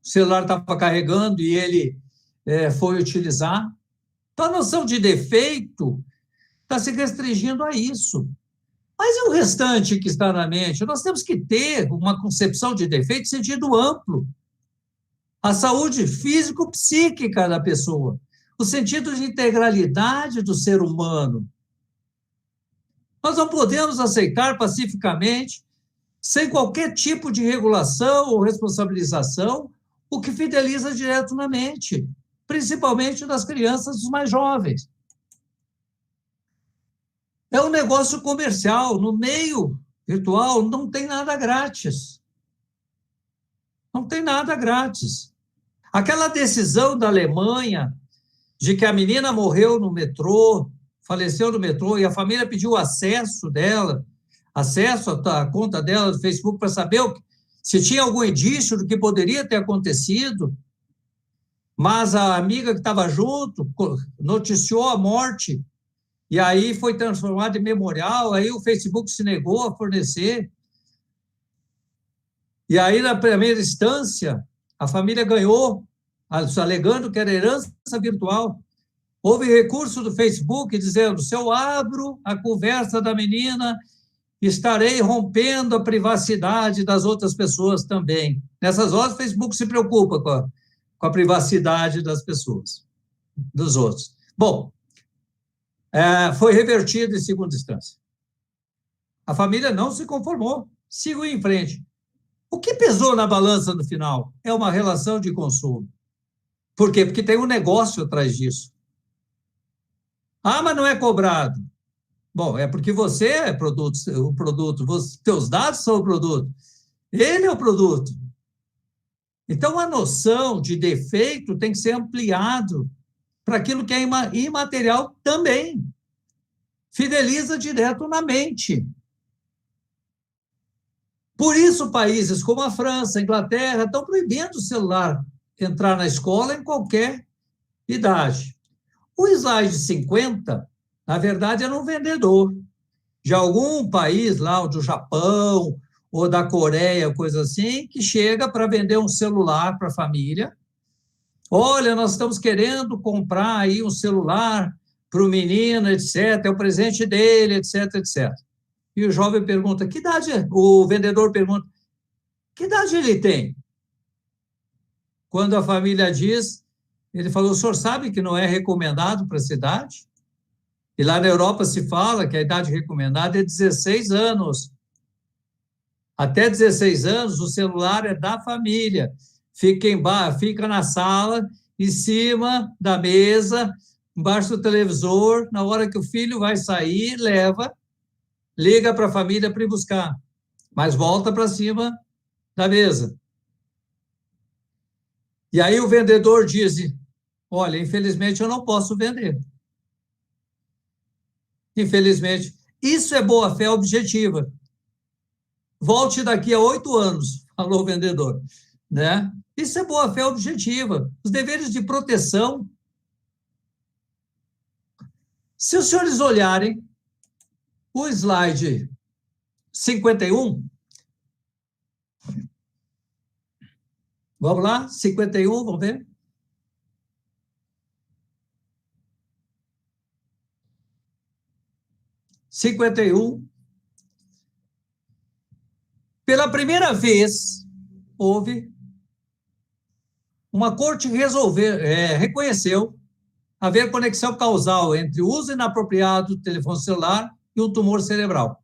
O celular estava carregando e ele foi utilizar. Então, a noção de defeito está se restringindo a isso. Mas e o restante que está na mente? Nós temos que ter uma concepção de defeito em sentido amplo. A saúde físico-psíquica da pessoa, o sentido de integralidade do ser humano. Nós não podemos aceitar pacificamente, sem qualquer tipo de regulação ou responsabilização, o que fideliza direto na mente, principalmente das crianças dos mais jovens. É um negócio comercial. No meio virtual não tem nada grátis. Não tem nada grátis. Aquela decisão da Alemanha de que a menina morreu no metrô, faleceu no metrô, e a família pediu acesso dela, acesso à conta dela do Facebook para saber se tinha algum indício do que poderia ter acontecido, mas a amiga que estava junto noticiou a morte, e aí foi transformado em memorial, aí o Facebook se negou a fornecer. E aí, na primeira instância, a família ganhou, alegando que era herança virtual. Houve recurso do Facebook dizendo, se eu abro a conversa da menina, estarei rompendo a privacidade das outras pessoas também. Nessas horas, o Facebook se preocupa com a privacidade das pessoas, dos outros. Bom, foi revertido em segunda instância. A família não se conformou, seguiu em frente. O que pesou na balança no final? É uma relação de consumo. Por quê? Porque tem um negócio atrás disso. Ah, mas não é cobrado. Bom, é porque você é o produto, teus dados são o produto. Ele é o produto. Então, a noção de defeito tem que ser ampliado para aquilo que é imaterial também. Fideliza direto na mente. Por isso, países como a França, a Inglaterra, estão proibindo o celular entrar na escola em qualquer idade. O slide 50 Na verdade, era um vendedor de algum país lá, ou do Japão, ou da Coreia, coisa assim, que chega para vender um celular para a família. Olha, nós estamos querendo comprar aí um celular para o menino, etc., é o presente dele, etc., etc. E o jovem pergunta, que idade, o vendedor pergunta, que idade ele tem? Quando a família diz, ele falou, o senhor sabe que não é recomendado para essa idade? E lá na Europa se fala que a idade recomendada é 16 anos. Até 16 anos, o celular é da família. Fica na sala, em cima da mesa, embaixo do televisor. Na hora que o filho vai sair, leva, liga para a família para ir buscar. Mas volta para cima da mesa. E aí o vendedor diz, olha, infelizmente eu não posso vender. Infelizmente. Isso é boa-fé objetiva. Volte daqui a 8 anos, falou o vendedor. Né? Isso é boa-fé objetiva. Os deveres de proteção. Se os senhores olharem o slide 51, vamos lá, 51, vamos ver? Pela primeira vez, houve uma corte reconheceu haver conexão causal entre o uso inapropriado do telefone celular e um tumor cerebral.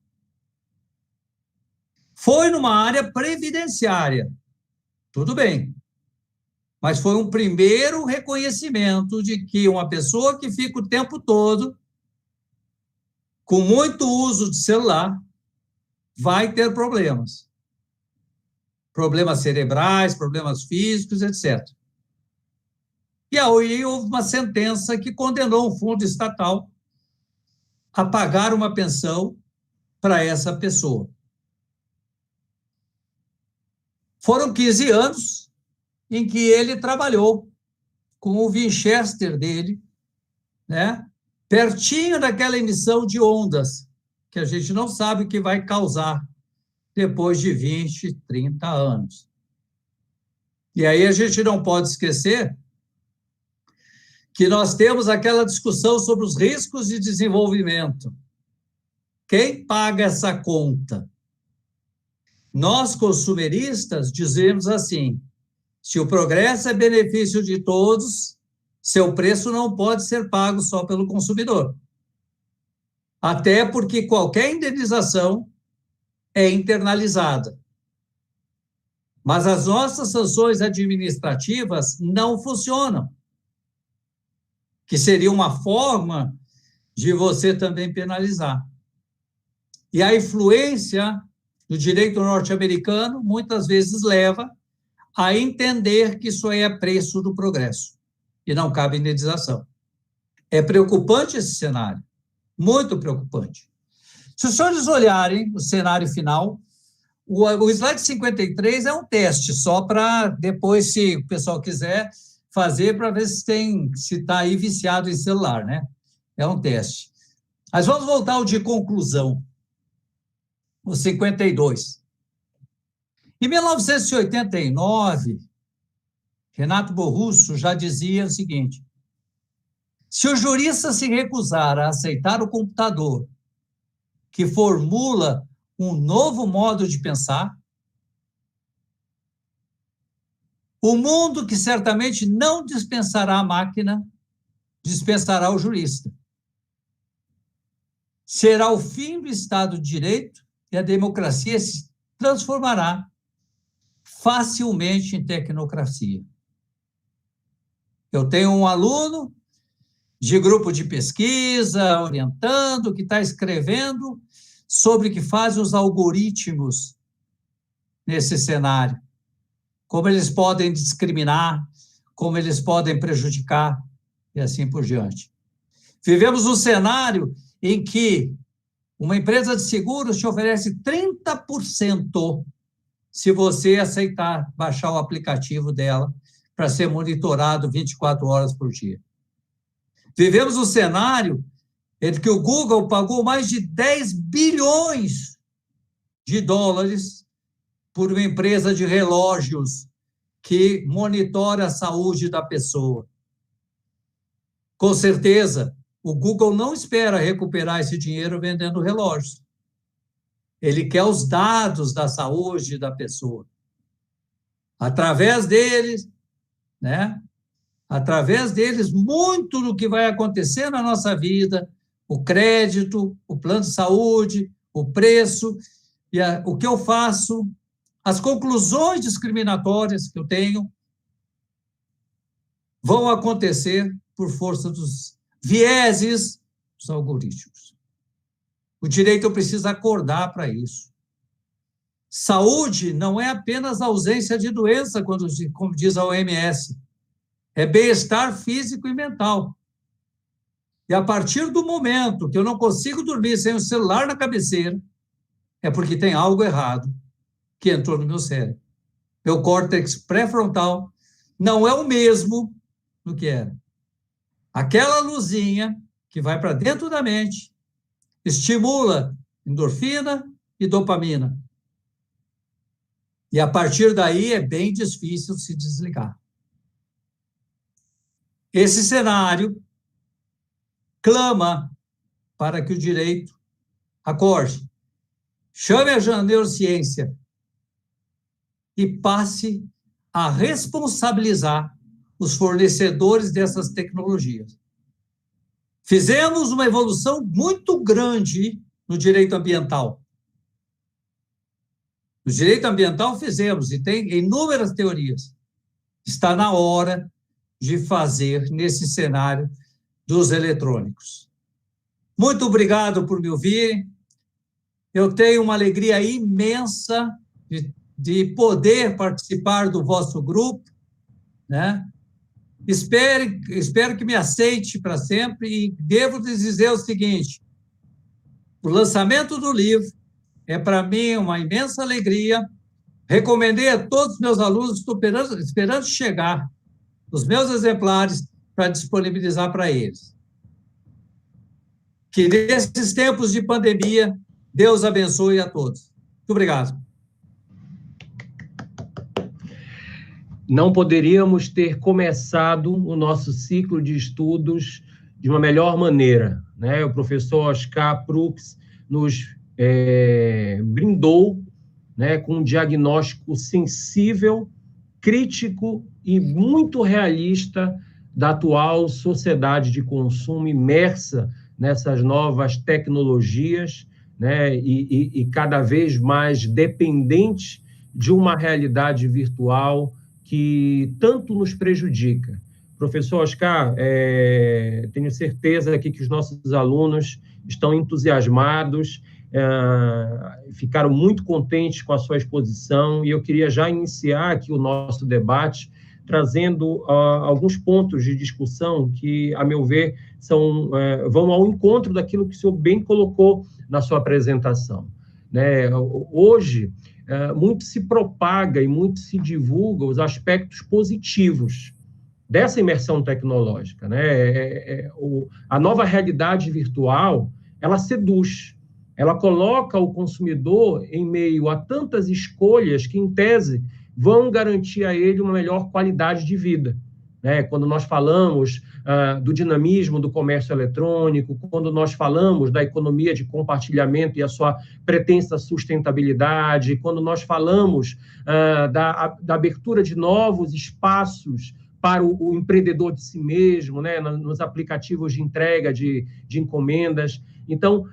Foi numa área previdenciária, tudo bem, mas foi um primeiro reconhecimento de que uma pessoa que fica o tempo todo com muito uso de celular vai ter problemas. Problemas cerebrais, problemas físicos, etc. E aí houve uma sentença que condenou um fundo estatal a pagar uma pensão para essa pessoa. Foram 15 anos em que ele trabalhou com o Winchester dele, né, pertinho daquela emissão de ondas, que a gente não sabe o que vai causar depois de 20, 30 anos. E aí a gente não pode esquecer que nós temos aquela discussão sobre os riscos de desenvolvimento. Quem paga essa conta? Nós, consumeristas, dizemos assim, se o progresso é benefício de todos, seu preço não pode ser pago só pelo consumidor. Até porque qualquer indenização é internalizada. Mas as nossas sanções administrativas não funcionam, que seria uma forma de você também penalizar. E a influência do direito norte-americano muitas vezes leva a entender que isso aí é preço do progresso e não cabe indenização. É preocupante esse cenário, muito preocupante. Se os senhores olharem o cenário final, o slide 53 é um teste, só para depois, se o pessoal quiser fazer, para ver se está aí viciado em celular, né? É um teste. Mas vamos voltar ao de conclusão, o 52. Em 1989, Renato Borrusso já dizia o seguinte, se o jurista se recusar a aceitar o computador que formula um novo modo de pensar, o mundo que certamente não dispensará a máquina, dispensará o jurista. Será o fim do Estado de Direito e a democracia se transformará facilmente em tecnocracia. Eu tenho um aluno de grupo de pesquisa, orientando, que está escrevendo sobre o que fazem os algoritmos nesse cenário. Como eles podem discriminar, como eles podem prejudicar, e assim por diante. Vivemos um cenário em que uma empresa de seguros te oferece 30% se você aceitar baixar o aplicativo dela para ser monitorado 24 horas por dia. Vivemos um cenário entre que o Google pagou mais de 10 bilhões de dólares por uma empresa de relógios que monitora a saúde da pessoa. Com certeza, o Google não espera recuperar esse dinheiro vendendo relógios. Ele quer os dados da saúde da pessoa. Através deles, né? Através deles, muito do que vai acontecer na nossa vida, o crédito, o plano de saúde, o preço, e o que eu faço, as conclusões discriminatórias que eu tenho, vão acontecer por força dos vieses dos algoritmos. O direito precisa acordar para isso. Saúde não é apenas ausência de doença, como diz a OMS, é bem-estar físico e mental. E a partir do momento que eu não consigo dormir sem o celular na cabeceira, é porque tem algo errado que entrou no meu cérebro. Meu córtex pré-frontal não é o mesmo do que era. Aquela luzinha que vai para dentro da mente estimula endorfina e dopamina. E a partir daí é bem difícil se desligar. Esse cenário clama para que o direito acorde, chame a neurociência e passe a responsabilizar os fornecedores dessas tecnologias. Fizemos uma evolução muito grande no direito ambiental. No direito ambiental fizemos, e tem inúmeras teorias. Está na hora de fazer nesse cenário dos eletrônicos. Muito obrigado por me ouvirem. Eu tenho uma alegria imensa de poder participar do vosso grupo, né? Espero que me aceite para sempre e devo dizer o seguinte: o lançamento do livro é para mim uma imensa alegria. Recomendei a todos os meus alunos, estou esperando chegar os meus exemplares para disponibilizar para eles. Que nesses tempos de pandemia, Deus abençoe a todos. Muito obrigado. Não poderíamos ter começado o nosso ciclo de estudos de uma melhor maneira, né? O professor Oscar Prux nos brindou, né, com um diagnóstico sensível, crítico e muito realista da atual sociedade de consumo imersa nessas novas tecnologias, né, e cada vez mais dependente de uma realidade virtual que tanto nos prejudica. Professor Oscar, tenho certeza aqui que os nossos alunos estão entusiasmados, ficaram muito contentes com a sua exposição, e eu queria já iniciar aqui o nosso debate trazendo alguns pontos de discussão que, a meu ver, vão ao encontro daquilo que o senhor bem colocou na sua apresentação, né? Hoje, muito se propaga e muito se divulga os aspectos positivos dessa imersão tecnológica, né? A nova realidade virtual, ela seduz, ela coloca o consumidor em meio a tantas escolhas que, em tese, vão garantir a ele uma melhor qualidade de vida, né? Quando nós falamos do dinamismo do comércio eletrônico, quando nós falamos da economia de compartilhamento e a sua pretensa sustentabilidade, quando nós falamos da abertura de novos espaços para o empreendedor de si mesmo, né, nos aplicativos de entrega de encomendas. Então,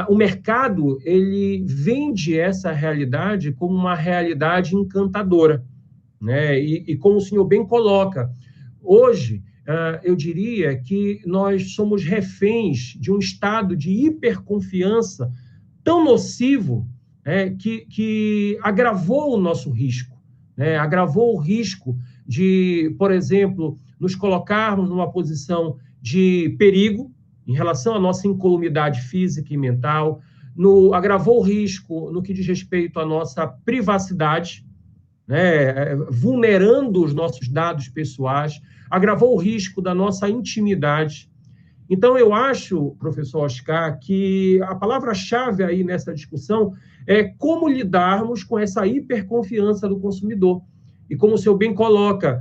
o mercado, ele vende essa realidade como uma realidade encantadora, né? E como o senhor bem coloca, hoje, eu diria que nós somos reféns de um estado de hiperconfiança tão nocivo, que agravou o nosso risco, né? Agravou o risco de, por exemplo, nos colocarmos numa posição de perigo em relação à nossa incolumidade física e mental, agravou o risco no que diz respeito à nossa privacidade, né, vulnerando os nossos dados pessoais, agravou o risco da nossa intimidade. Então, eu acho, professor Oscar, que a palavra-chave aí nessa discussão é como lidarmos com essa hiperconfiança do consumidor. E como o senhor bem coloca,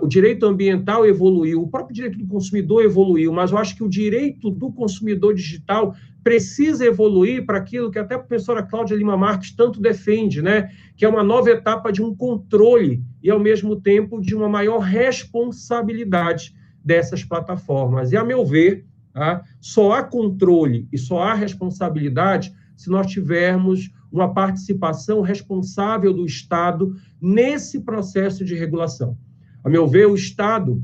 o direito ambiental evoluiu, o próprio direito do consumidor evoluiu, mas eu acho que o direito do consumidor digital precisa evoluir para aquilo que até a professora Cláudia Lima Marques tanto defende, né? Que é uma nova etapa de um controle e, ao mesmo tempo, de uma maior responsabilidade dessas plataformas. E, a meu ver, tá, só há controle e só há responsabilidade se nós tivermos uma participação responsável do Estado nesse processo de regulação. A meu ver, o Estado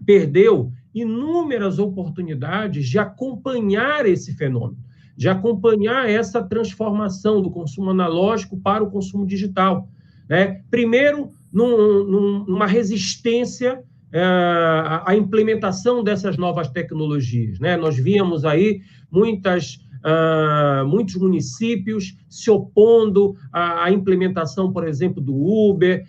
perdeu inúmeras oportunidades de acompanhar esse fenômeno, de acompanhar essa transformação do consumo analógico para o consumo digital, né? Primeiro, numa resistência à implementação dessas novas tecnologias, né? Nós víamos aí muitos municípios se opondo à implementação, por exemplo, do Uber,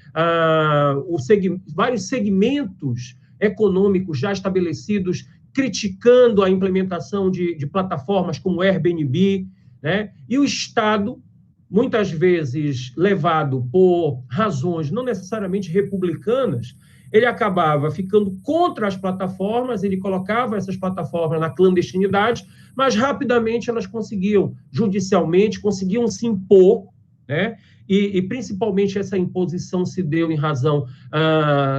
vários segmentos econômicos já estabelecidos criticando a implementação de plataformas como o Airbnb, né? E o Estado, muitas vezes levado por razões não necessariamente republicanas, ele acabava ficando contra as plataformas, ele colocava essas plataformas na clandestinidade, mas rapidamente elas conseguiam, judicialmente, conseguiam se impor, né? E principalmente essa imposição se deu em razão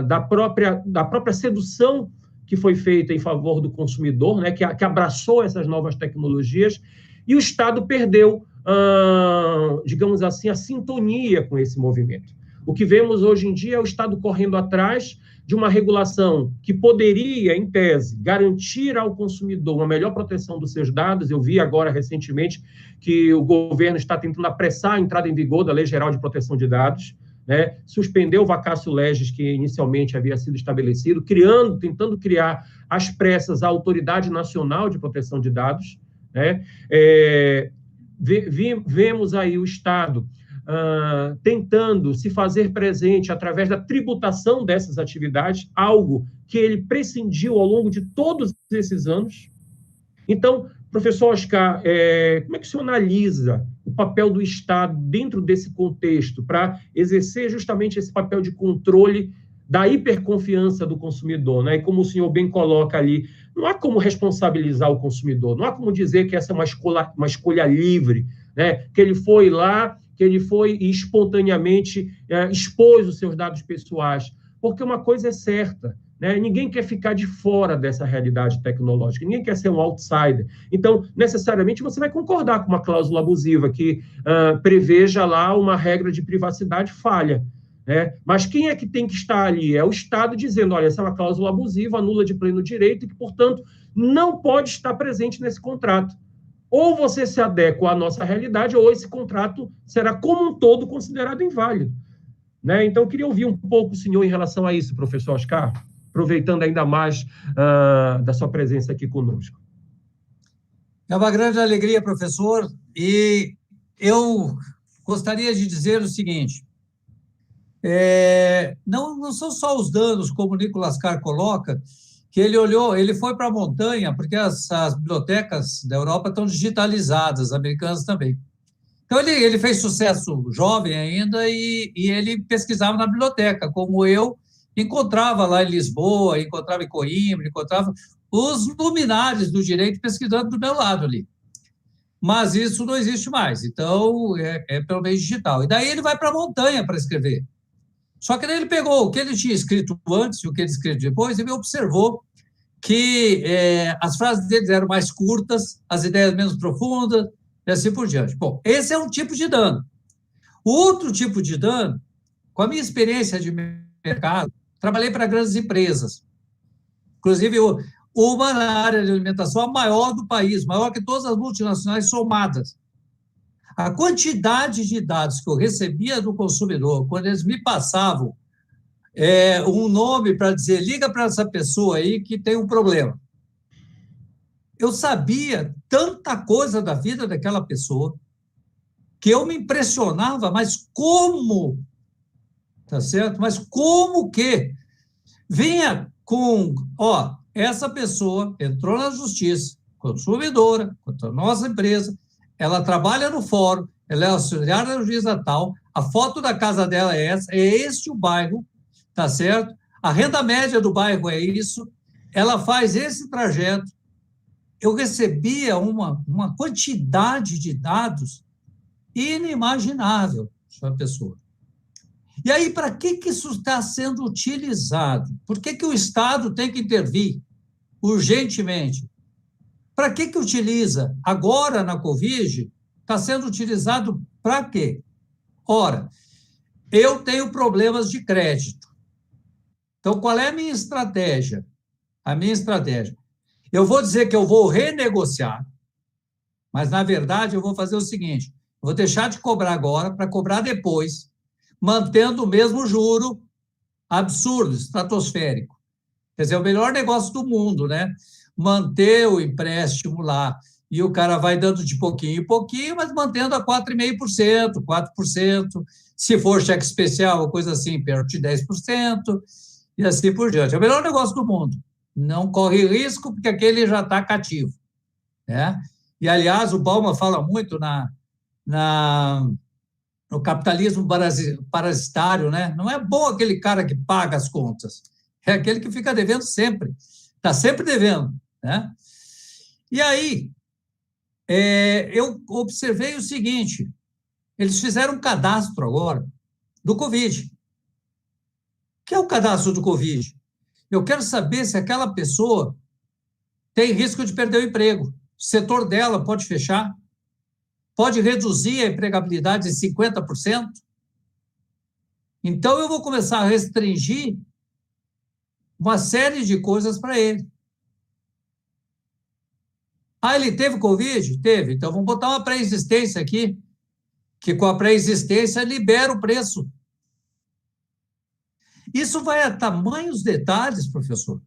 da própria sedução que foi feita em favor do consumidor, né? Que abraçou essas novas tecnologias, e o Estado perdeu, digamos assim, a sintonia com esse movimento. O que vemos hoje em dia é o Estado correndo atrás de uma regulação que poderia, em tese, garantir ao consumidor uma melhor proteção dos seus dados. Eu vi agora, recentemente, que o governo está tentando apressar a entrada em vigor da Lei Geral de Proteção de Dados, né? Suspendeu o vacatio legis que inicialmente havia sido estabelecido, tentando criar às pressas a Autoridade Nacional de Proteção de Dados, né? Vemos aí o Estado tentando se fazer presente através da tributação dessas atividades, algo que ele prescindiu ao longo de todos esses anos. Então, professor Oscar, como é que o senhor analisa o papel do Estado dentro desse contexto para exercer justamente esse papel de controle da hiperconfiança do consumidor, né? E como o senhor bem coloca ali, não há como responsabilizar o consumidor, não há como dizer que essa é uma escolha livre, né? Que ele foi lá, que ele foi e espontaneamente expôs os seus dados pessoais, porque uma coisa é certa, né? Ninguém quer ficar de fora dessa realidade tecnológica, ninguém quer ser um outsider. Então, necessariamente, você vai concordar com uma cláusula abusiva que preveja lá uma regra de privacidade falha, né? Mas quem é que tem que estar ali? É o Estado dizendo, olha, essa é uma cláusula abusiva, anula de pleno direito e que, portanto, não pode estar presente nesse contrato. Ou você se adequa à nossa realidade, ou esse contrato será, como um todo, considerado inválido, né? Então, eu queria ouvir um pouco o senhor em relação a isso, professor Oscar, aproveitando ainda mais da sua presença aqui conosco. É uma grande alegria, professor, e eu gostaria de dizer o seguinte, não são só os danos, como o Nicolas Carr coloca, que ele foi para a montanha, porque as bibliotecas da Europa estão digitalizadas, as americanas também. Então, ele fez sucesso jovem ainda e ele pesquisava na biblioteca, como eu encontrava lá em Lisboa, encontrava em Coimbra, encontrava os luminares do direito pesquisando do meu lado ali. Mas isso não existe mais, então é pelo meio digital. E daí ele vai para a montanha para escrever. Só que daí ele pegou o que ele tinha escrito antes e o que ele escreveu depois e observou que as frases dele eram mais curtas, as ideias menos profundas, e assim por diante. Bom, esse é um tipo de dano. O outro tipo de dano, com a minha experiência de mercado, trabalhei para grandes empresas, inclusive uma na área de alimentação, a maior do país, maior que todas as multinacionais somadas. A quantidade de dados que eu recebia do consumidor, quando eles me passavam um nome para dizer, liga para essa pessoa aí que tem um problema. Eu sabia tanta coisa da vida daquela pessoa que eu me impressionava, mas como, tá certo? Mas como que vinha com, essa pessoa entrou na justiça, consumidora, contra a nossa empresa, ela trabalha no fórum, ela é auxiliar da juíza tal, a foto da casa dela é essa, é este o bairro, tá certo? A renda média do bairro é isso, ela faz esse trajeto. Eu recebia uma quantidade de dados inimaginável sobre a pessoa. E aí, para que isso está sendo utilizado? Por que o Estado tem que intervir urgentemente? Para que utiliza? Agora, na Covid, está sendo utilizado para quê? Ora, eu tenho problemas de crédito. Então, qual é a minha estratégia? A minha estratégia. Eu vou dizer que eu vou renegociar, mas, na verdade, eu vou fazer o seguinte, eu vou deixar de cobrar agora para cobrar depois, mantendo o mesmo juro absurdo, estratosférico. Quer dizer, é o melhor negócio do mundo, né? Manter o empréstimo lá e o cara vai dando de pouquinho em pouquinho, mas mantendo a 4,5%, 4%, se for cheque especial ou coisa assim, perto de 10%, e assim por diante. É o melhor negócio do mundo. Não corre risco, porque aquele já está cativo, né? E, aliás, o Bauman fala muito no capitalismo parasitário, né? Não é bom aquele cara que paga as contas, é aquele que fica devendo sempre, está sempre devendo, né? E aí, eu observei o seguinte, eles fizeram um cadastro agora do Covid. O que é o cadastro do Covid? Eu quero saber se aquela pessoa tem risco de perder o emprego, o setor dela pode fechar, pode reduzir a empregabilidade em 50%. Então, eu vou começar a restringir uma série de coisas para ele. Ah, ele teve Covid? Teve. Então, vamos botar uma pré-existência aqui, que com a pré-existência libera o preço. Isso vai a tamanhos detalhes, professor,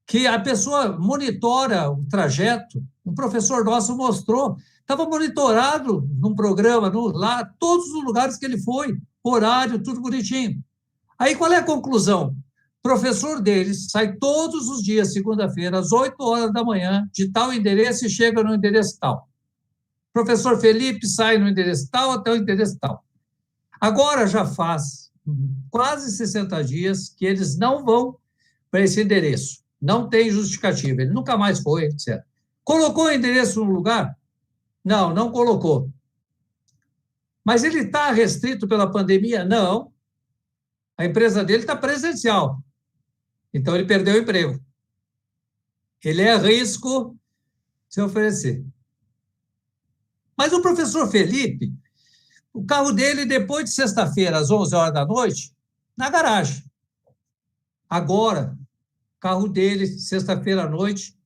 que a pessoa monitora o trajeto. Um professor nosso mostrou, estava monitorado num programa, lá, todos os lugares que ele foi, horário, tudo bonitinho. Aí, qual é a conclusão? O professor deles sai todos os dias, segunda-feira, às 8 horas da manhã, de tal endereço e chega no endereço tal. O professor Felipe sai no endereço tal até o endereço tal. Agora já faz quase 60 dias que eles não vão para esse endereço. Não tem justificativa, ele nunca mais foi, etc. Colocou o endereço no lugar? Não, não colocou. Mas ele está restrito pela pandemia? Não. A empresa dele está presencial. Então, ele perdeu o emprego. Ele é risco se oferecer. Mas o professor Felipe, o carro dele, depois de sexta-feira, às 11 horas da noite, na garagem. Agora, o carro dele, sexta-feira à noite,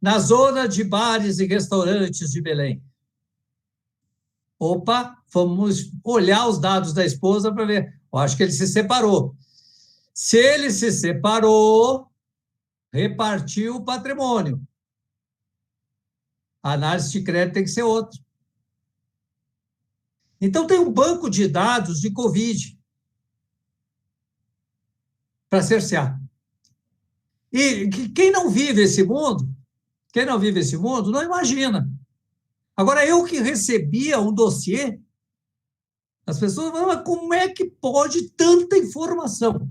na zona de bares e restaurantes de Belém. Opa, vamos olhar os dados da esposa para ver. Eu acho que ele se separou. Se ele se separou, repartiu o patrimônio. A análise de crédito tem que ser outra. Então, tem um banco de dados de Covid para cercear. E quem não vive esse mundo, não imagina. Agora, eu que recebia um dossiê, as pessoas falam, mas como é que pode tanta informação?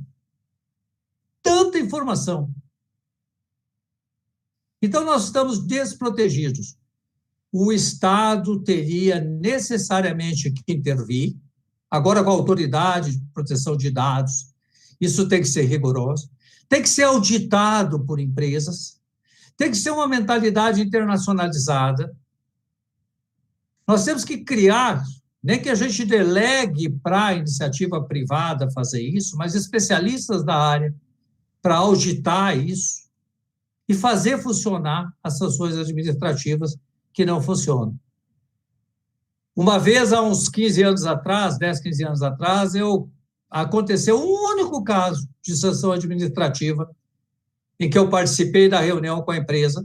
Tanta informação. Então, nós estamos desprotegidos. O Estado teria necessariamente que intervir, agora com a autoridade de proteção de dados, isso tem que ser rigoroso, tem que ser auditado por empresas, tem que ser uma mentalidade internacionalizada. Nós temos que criar, nem que a gente delegue para a iniciativa privada fazer isso, mas especialistas da área para auditar isso e fazer funcionar as sanções administrativas que não funcionam. Uma vez, há uns 15 anos atrás, 10, 15 anos atrás, aconteceu um único caso de sanção administrativa em que eu participei da reunião com a empresa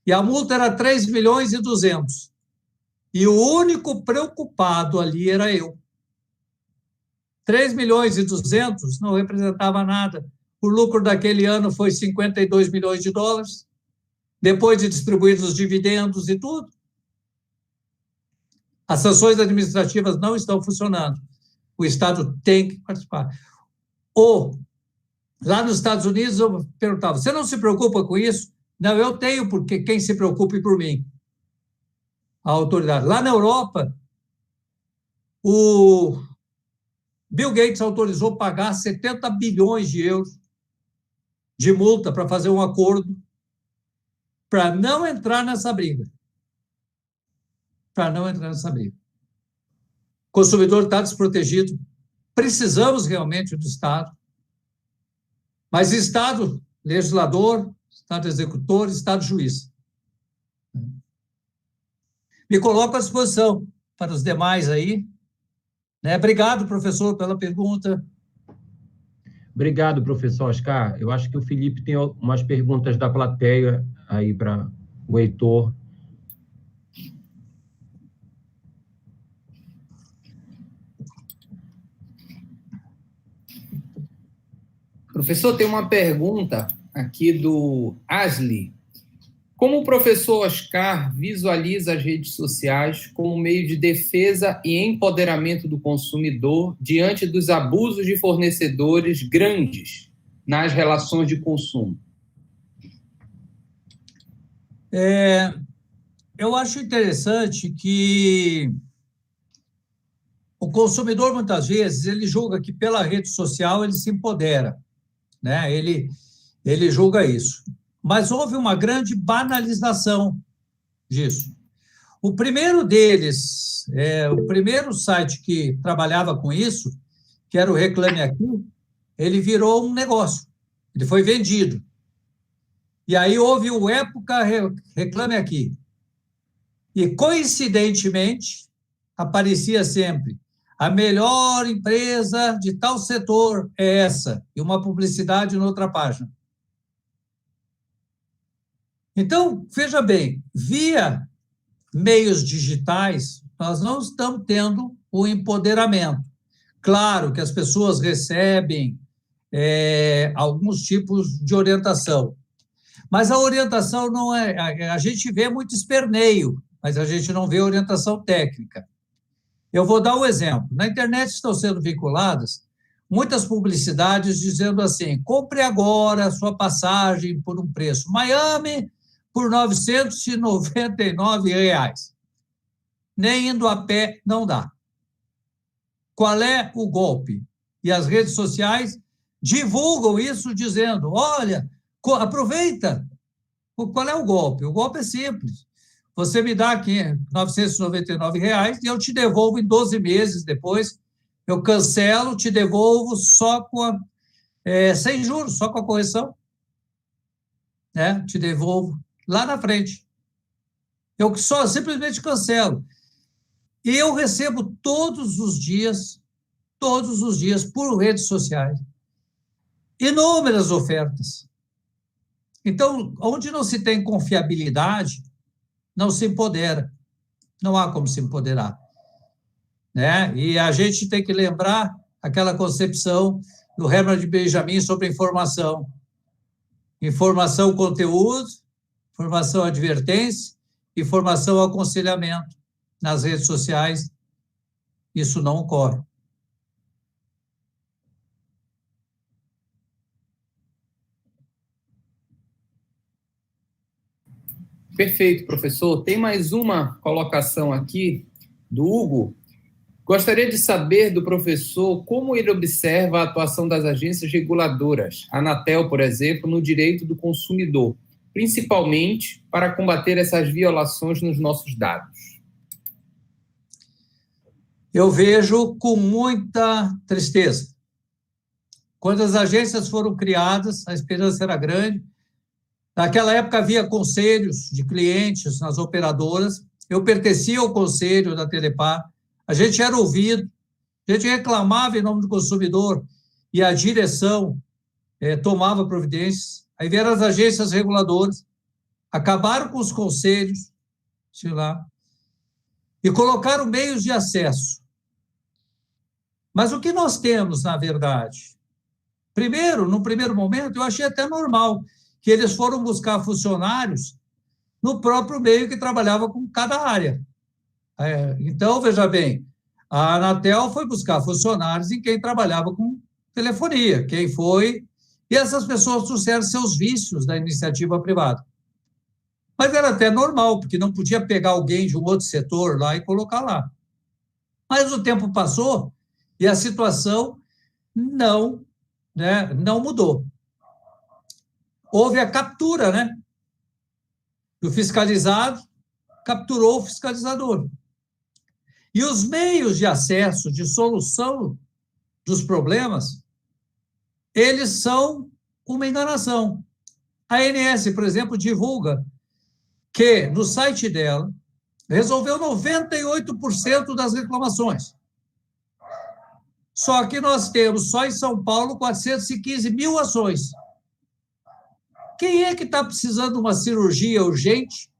e a multa era 3,2 milhões. E o único preocupado ali era eu. 3,2 milhões não representava nada. o lucro daquele ano foi 52 milhões de dólares, depois de distribuídos os dividendos e tudo. As sanções administrativas não estão funcionando. O Estado tem que participar. Ou, lá nos Estados Unidos, eu perguntava, você não se preocupa com isso? Não, eu tenho, porque quem se preocupe por mim? A autoridade. Lá na Europa, o Bill Gates autorizou pagar 70 bilhões de euros de multa para fazer um acordo para não entrar nessa briga. Para não entrar nessa briga. O consumidor está desprotegido. Precisamos realmente do Estado. Mas Estado legislador, Estado executor, Estado juiz. Me coloco à disposição para os demais aí. Obrigado, professor, pela pergunta. Obrigado, professor Oscar. Eu acho que o Felipe tem umas perguntas da plateia aí para o Heitor. Professor, tem uma pergunta aqui do Asli. Como o professor Oscar visualiza as redes sociais como meio de defesa e empoderamento do consumidor diante dos abusos de fornecedores grandes nas relações de consumo? Eu acho interessante que o consumidor, muitas vezes, ele julga que pela rede social ele se empodera, né? Ele julga isso. Mas houve uma grande banalização disso. O primeiro deles, o primeiro site que trabalhava com isso, que era o Reclame Aqui, ele virou um negócio, ele foi vendido. E aí houve o Época Reclame Aqui. E, coincidentemente, aparecia sempre a melhor empresa de tal setor é essa, e uma publicidade em outra página. Então, veja bem, via meios digitais, nós não estamos tendo o empoderamento. Claro que as pessoas recebem alguns tipos de orientação, mas a orientação não é... A gente vê muito esperneio, mas a gente não vê orientação técnica. Eu vou dar um exemplo. Na internet estão sendo vinculadas muitas publicidades dizendo assim, compre agora a sua passagem por um preço. Miami por R$ 999. Nem indo a pé não dá. Qual é o golpe? E as redes sociais divulgam isso dizendo, olha, aproveita. Qual é o golpe? O golpe é simples. Você me dá aqui R$ 999 e eu te devolvo em 12 meses depois. Eu cancelo, te devolvo só com sem juros, só com a correção. Te devolvo lá na frente. Eu só simplesmente cancelo. E eu recebo todos os dias, por redes sociais, inúmeras ofertas. Então, onde não se tem confiabilidade, não se empodera. Não há como se empoderar. E a gente tem que lembrar aquela concepção do Herbert Benjamin sobre informação. Informação, conteúdo, informação, advertência, informação, aconselhamento. Nas redes sociais, isso não ocorre. Perfeito, professor. Tem mais uma colocação aqui do Hugo. Gostaria de saber do professor como ele observa a atuação das agências reguladoras, a Anatel, por exemplo, no direito do consumidor, principalmente para combater essas violações nos nossos dados. Eu vejo com muita tristeza. Quando as agências foram criadas, a esperança era grande. Naquela época havia conselhos de clientes nas operadoras. Eu pertencia ao conselho da Telepar. A gente era ouvido, a gente reclamava em nome do consumidor e a direção tomava providências. Aí vieram as agências reguladoras, acabaram com os conselhos, sei lá, e colocaram meios de acesso. Mas o que nós temos, na verdade? no primeiro momento, eu achei até normal que eles foram buscar funcionários no próprio meio que trabalhava com cada área. Então, veja bem, a Anatel foi buscar funcionários em quem trabalhava com telefonia, e essas pessoas trouxeram seus vícios da iniciativa privada. Mas era até normal, porque não podia pegar alguém de um outro setor lá e colocar lá. Mas o tempo passou e a situação não mudou. Houve a captura, né? O fiscalizado capturou o fiscalizador. E os meios de acesso, de solução dos problemas, eles são uma enganação. A ANS, por exemplo, divulga que no site dela resolveu 98% das reclamações. Só que nós temos, só em São Paulo, 415 mil ações. Quem é que está precisando de uma cirurgia urgente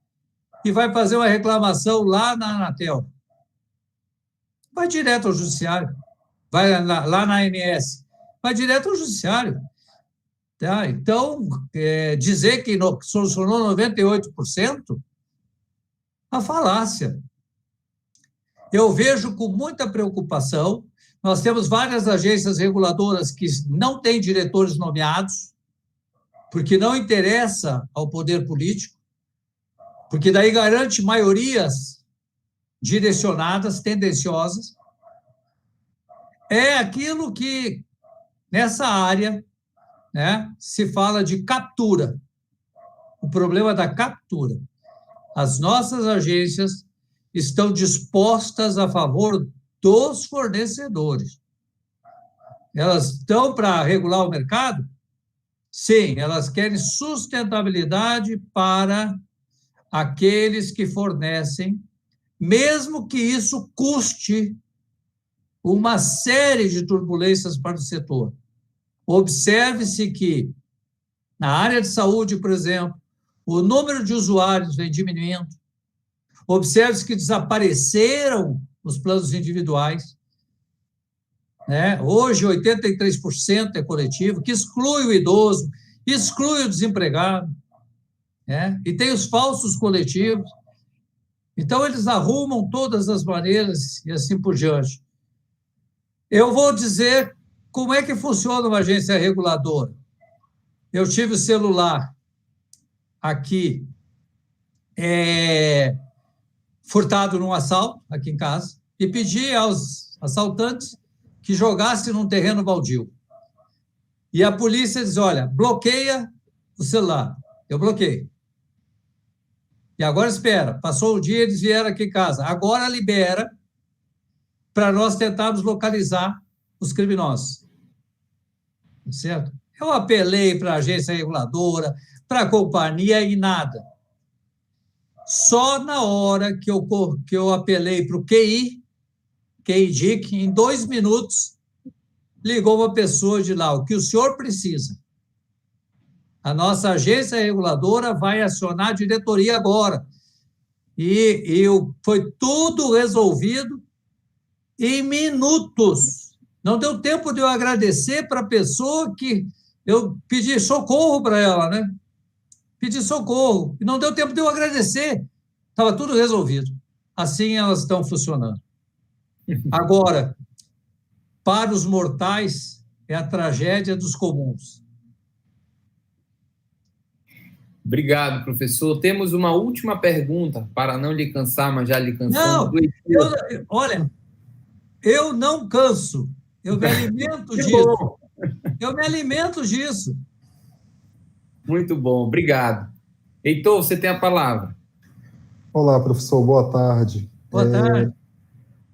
e vai fazer uma reclamação lá na Anatel? Vai direto ao judiciário. Vai lá na ANS. Vai direto ao judiciário. Tá? Então, dizer que solucionou 98%, a falácia. Eu vejo com muita preocupação, nós temos várias agências reguladoras que não têm diretores nomeados, porque não interessa ao poder político, porque daí garante maiorias direcionadas, tendenciosas. É aquilo que, nessa área, né, se fala de captura. O problema da captura. As nossas agências estão dispostas a favor dos fornecedores. Elas estão para regular o mercado? Sim, elas querem sustentabilidade para aqueles que fornecem, mesmo que isso custe uma série de turbulências para o setor. Observe-se que, na área de saúde, por exemplo, o número de usuários vem diminuindo. Observe-se que desapareceram os planos individuais. Né? Hoje, 83% é coletivo, que exclui o idoso, exclui o desempregado, né? E tem os falsos coletivos. Então, eles arrumam todas as maneiras e assim por diante. Eu vou dizer como é que funciona uma agência reguladora. Eu tive o celular aqui, furtado num assalto, aqui em casa, e pedi aos assaltantes que jogassem num terreno baldio. E a polícia diz, olha, bloqueia o celular. Eu bloqueei. E agora espera, passou o dia, eles vieram aqui em casa. Agora libera para nós tentarmos localizar os criminosos. Certo? Eu apelei para a agência reguladora, para a companhia e nada. Só na hora que eu apelei para o QI DIC, em 2 minutos, ligou uma pessoa de lá, o que o senhor precisa. A nossa agência reguladora vai acionar a diretoria agora. E foi tudo resolvido em minutos. Não deu tempo de eu agradecer para a pessoa que eu pedi socorro para ela, né? Pedi socorro. E não deu tempo de eu agradecer. Estava tudo resolvido. Assim elas estão funcionando. Agora, para os mortais, é a tragédia dos comuns. Obrigado, professor. Temos uma última pergunta, para não lhe cansar, mas já lhe cansamos. Não, olha, eu não canso. Eu me alimento disso. Bom. Eu me alimento disso. Muito bom, obrigado. Heitor, você tem a palavra. Olá, professor, boa tarde. Boa tarde.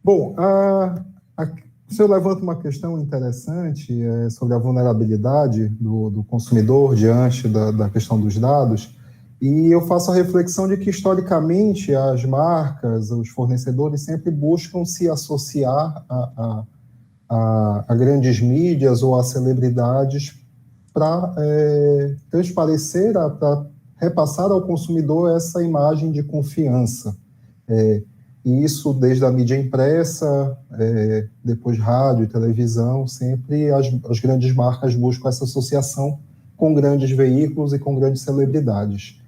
Bom, o senhor levanta uma questão interessante sobre a vulnerabilidade do consumidor diante da questão dos dados, e eu faço a reflexão de que, historicamente, as marcas, os fornecedores sempre buscam se associar a grandes mídias ou a celebridades para transparecer, para repassar ao consumidor essa imagem de confiança. e isso desde a mídia impressa, depois rádio e televisão, sempre as grandes marcas buscam essa associação com grandes veículos e com grandes celebridades.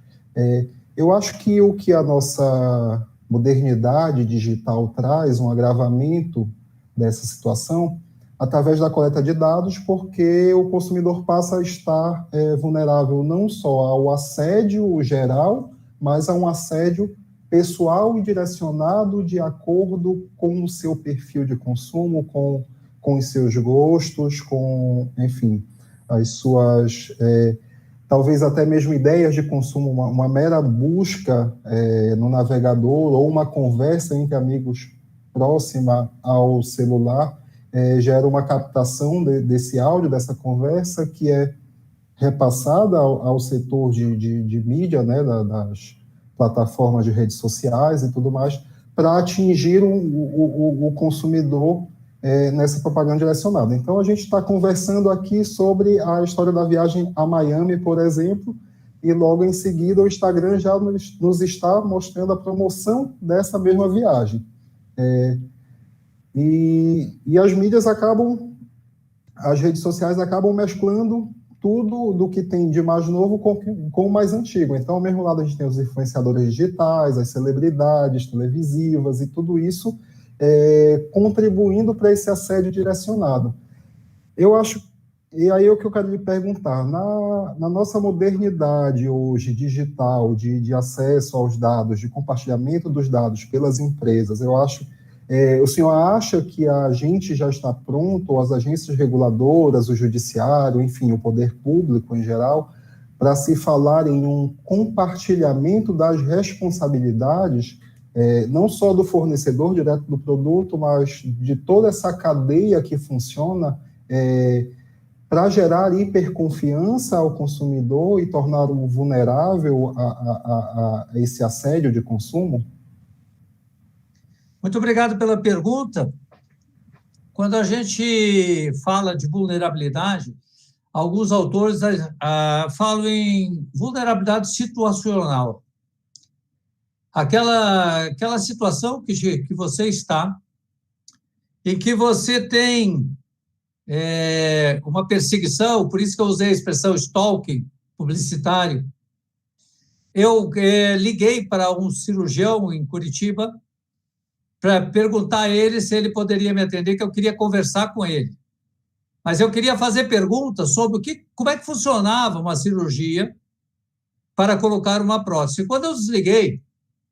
Eu acho que o que a nossa modernidade digital traz, um agravamento dessa situação, através da coleta de dados, porque o consumidor passa a estar vulnerável não só ao assédio geral, mas a um assédio pessoal e direcionado de acordo com o seu perfil de consumo, com os seus gostos, com, enfim, as suas, talvez até mesmo ideias de consumo, uma mera busca no navegador ou uma conversa entre amigos próxima ao celular, gera uma captação desse áudio, dessa conversa, que é repassada ao setor de mídia, né, das plataformas de redes sociais e tudo mais, para atingir o consumidor nessa propaganda direcionada. Então, a gente está conversando aqui sobre a história da viagem a Miami, por exemplo, e logo em seguida o Instagram já nos está mostrando a promoção dessa mesma viagem. E as mídias as redes sociais acabam mesclando tudo do que tem de mais novo com o mais antigo. Então, ao mesmo lado, a gente tem os influenciadores digitais, as celebridades televisivas e tudo isso contribuindo para esse assédio direcionado. Eu acho, e aí é o que eu quero lhe perguntar, na nossa modernidade hoje, digital, de acesso aos dados, de compartilhamento dos dados pelas empresas, eu acho, o senhor acha que a gente já está pronto, ou as agências reguladoras, o judiciário, enfim, o poder público em geral, para se falar em um compartilhamento das responsabilidades, não só do fornecedor direto do produto, mas de toda essa cadeia que funciona para gerar hiperconfiança ao consumidor e torná-lo vulnerável a esse assédio de consumo? Muito obrigado pela pergunta. Quando a gente fala de vulnerabilidade, alguns autores falam em vulnerabilidade situacional. Aquela situação que você está, em que você tem uma perseguição, por isso que eu usei a expressão stalking publicitário. Eu liguei para um cirurgião em Curitiba para perguntar a ele se ele poderia me atender, que eu queria conversar com ele. Mas eu queria fazer perguntas sobre como é que funcionava uma cirurgia para colocar uma prótese. E quando eu desliguei,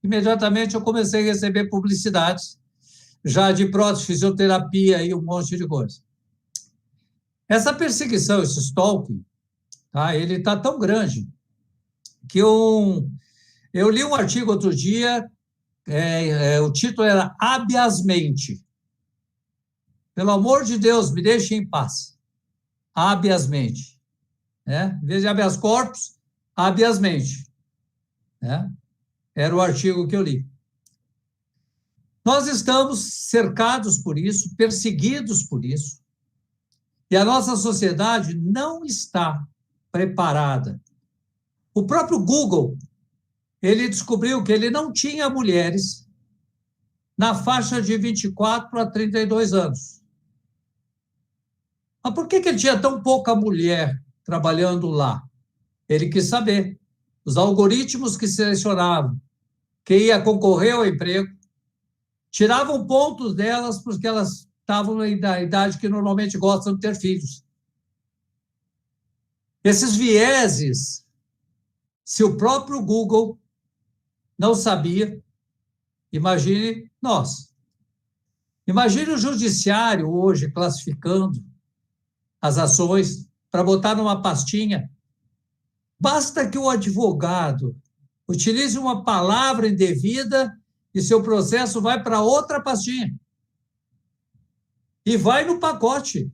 imediatamente eu comecei a receber publicidades, já de prótese, fisioterapia e um monte de coisa. Essa perseguição, esse stalking, tá, ele está tão grande que eu li um artigo outro dia, o título era Habeas Mente. Pelo amor de Deus, me deixe em paz. Habeas Mente. Em vez de habeas corpus, habeas mente. Era o artigo que eu li. Nós estamos cercados por isso, perseguidos por isso, e a nossa sociedade não está preparada. O próprio Google, ele descobriu que ele não tinha mulheres na faixa de 24 a 32 anos. Mas por que ele tinha tão pouca mulher trabalhando lá? Ele quis saber. Os algoritmos que selecionavam quem ia concorrer ao emprego tiravam pontos delas porque elas estavam na idade que normalmente gostam de ter filhos. Esses vieses, se o próprio Google não sabia, imagine nós. Imagine o judiciário hoje classificando as ações para botar numa pastinha. Basta que o advogado utilize uma palavra indevida e seu processo vai para outra pastinha. E vai no pacote.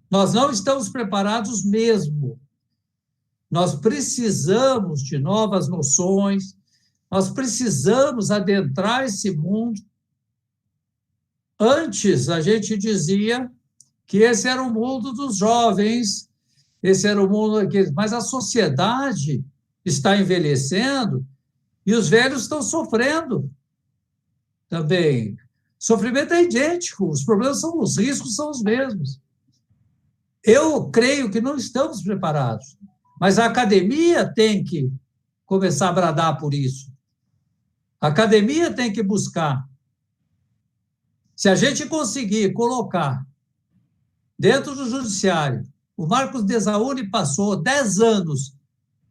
Nós não estamos preparados mesmo. Nós precisamos de novas noções, nós precisamos adentrar esse mundo. Antes, a gente dizia que esse era o mundo dos jovens, esse era o mundo daqueles. Mas a sociedade, está envelhecendo e os velhos estão sofrendo também. O sofrimento é idêntico, os problemas os riscos são os mesmos. Eu creio que não estamos preparados, mas a academia tem que começar a bradar por isso. A academia tem que buscar. Se a gente conseguir colocar dentro do judiciário, o Marcos Desaúne passou 10 anos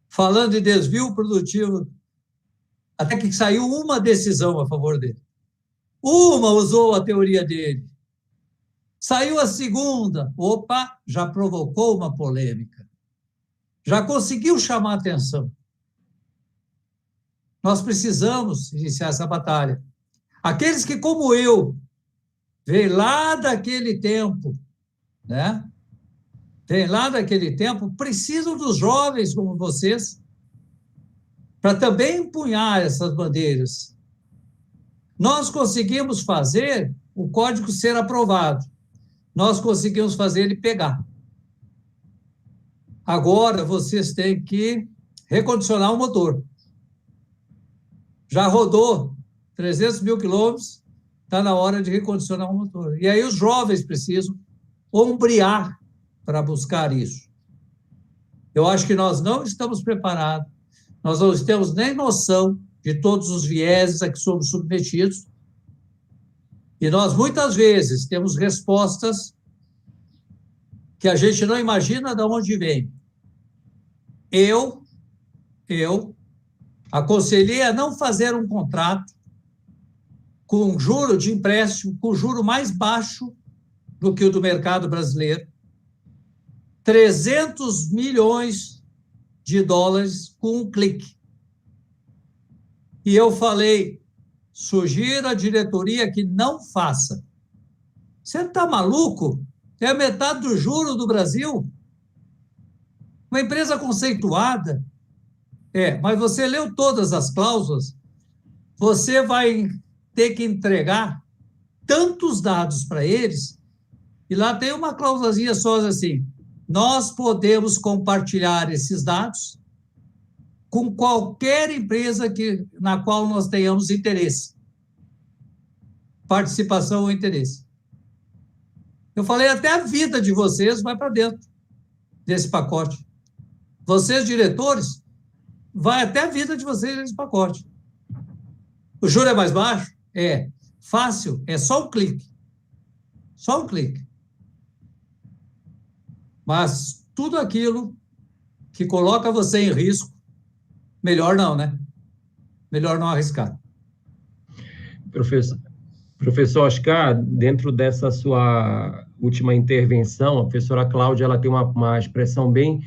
falando de desvio produtivo, até que saiu uma decisão a favor dele. Uma usou a teoria dele. Saiu a segunda, opa, já provocou uma polêmica. Já conseguiu chamar a atenção. Nós precisamos iniciar essa batalha. Aqueles que, como eu, vêm lá daquele tempo, né? Vêm lá daquele tempo, precisam dos jovens como vocês para também empunhar essas bandeiras. Nós conseguimos fazer o código ser aprovado. Nós conseguimos fazer ele pegar. Agora, vocês têm que recondicionar o motor. Já rodou 300 mil quilômetros, está na hora de recondicionar o motor. E aí os jovens precisam ombrear para buscar isso. Eu acho que nós não estamos preparados, nós não temos nem noção de todos os vieses a que somos submetidos, e nós, muitas vezes, temos respostas que a gente não imagina de onde vem. Eu aconselhei a não fazer um contrato com juro de empréstimo, com juro mais baixo do que o do mercado brasileiro, 300 milhões de dólares com um clique. E eu falei, sugiro à diretoria que não faça. Você está maluco? É a metade do juro do Brasil. Uma empresa conceituada. Mas você leu todas as cláusulas, você vai ter que entregar tantos dados para eles, e lá tem uma cláusulazinha só assim, nós podemos compartilhar esses dados com qualquer empresa na qual nós tenhamos interesse, participação ou interesse. Eu falei, até a vida de vocês vai para dentro desse pacote. Vocês, diretores, vai até a vida de vocês nesse pacote. O juro é mais baixo? É. Fácil? É só um clique. Só um clique. Mas tudo aquilo que coloca você em risco, melhor não, né? Melhor não arriscar. Professor Oscar, dentro dessa sua última intervenção, a professora Cláudia ela tem uma expressão bem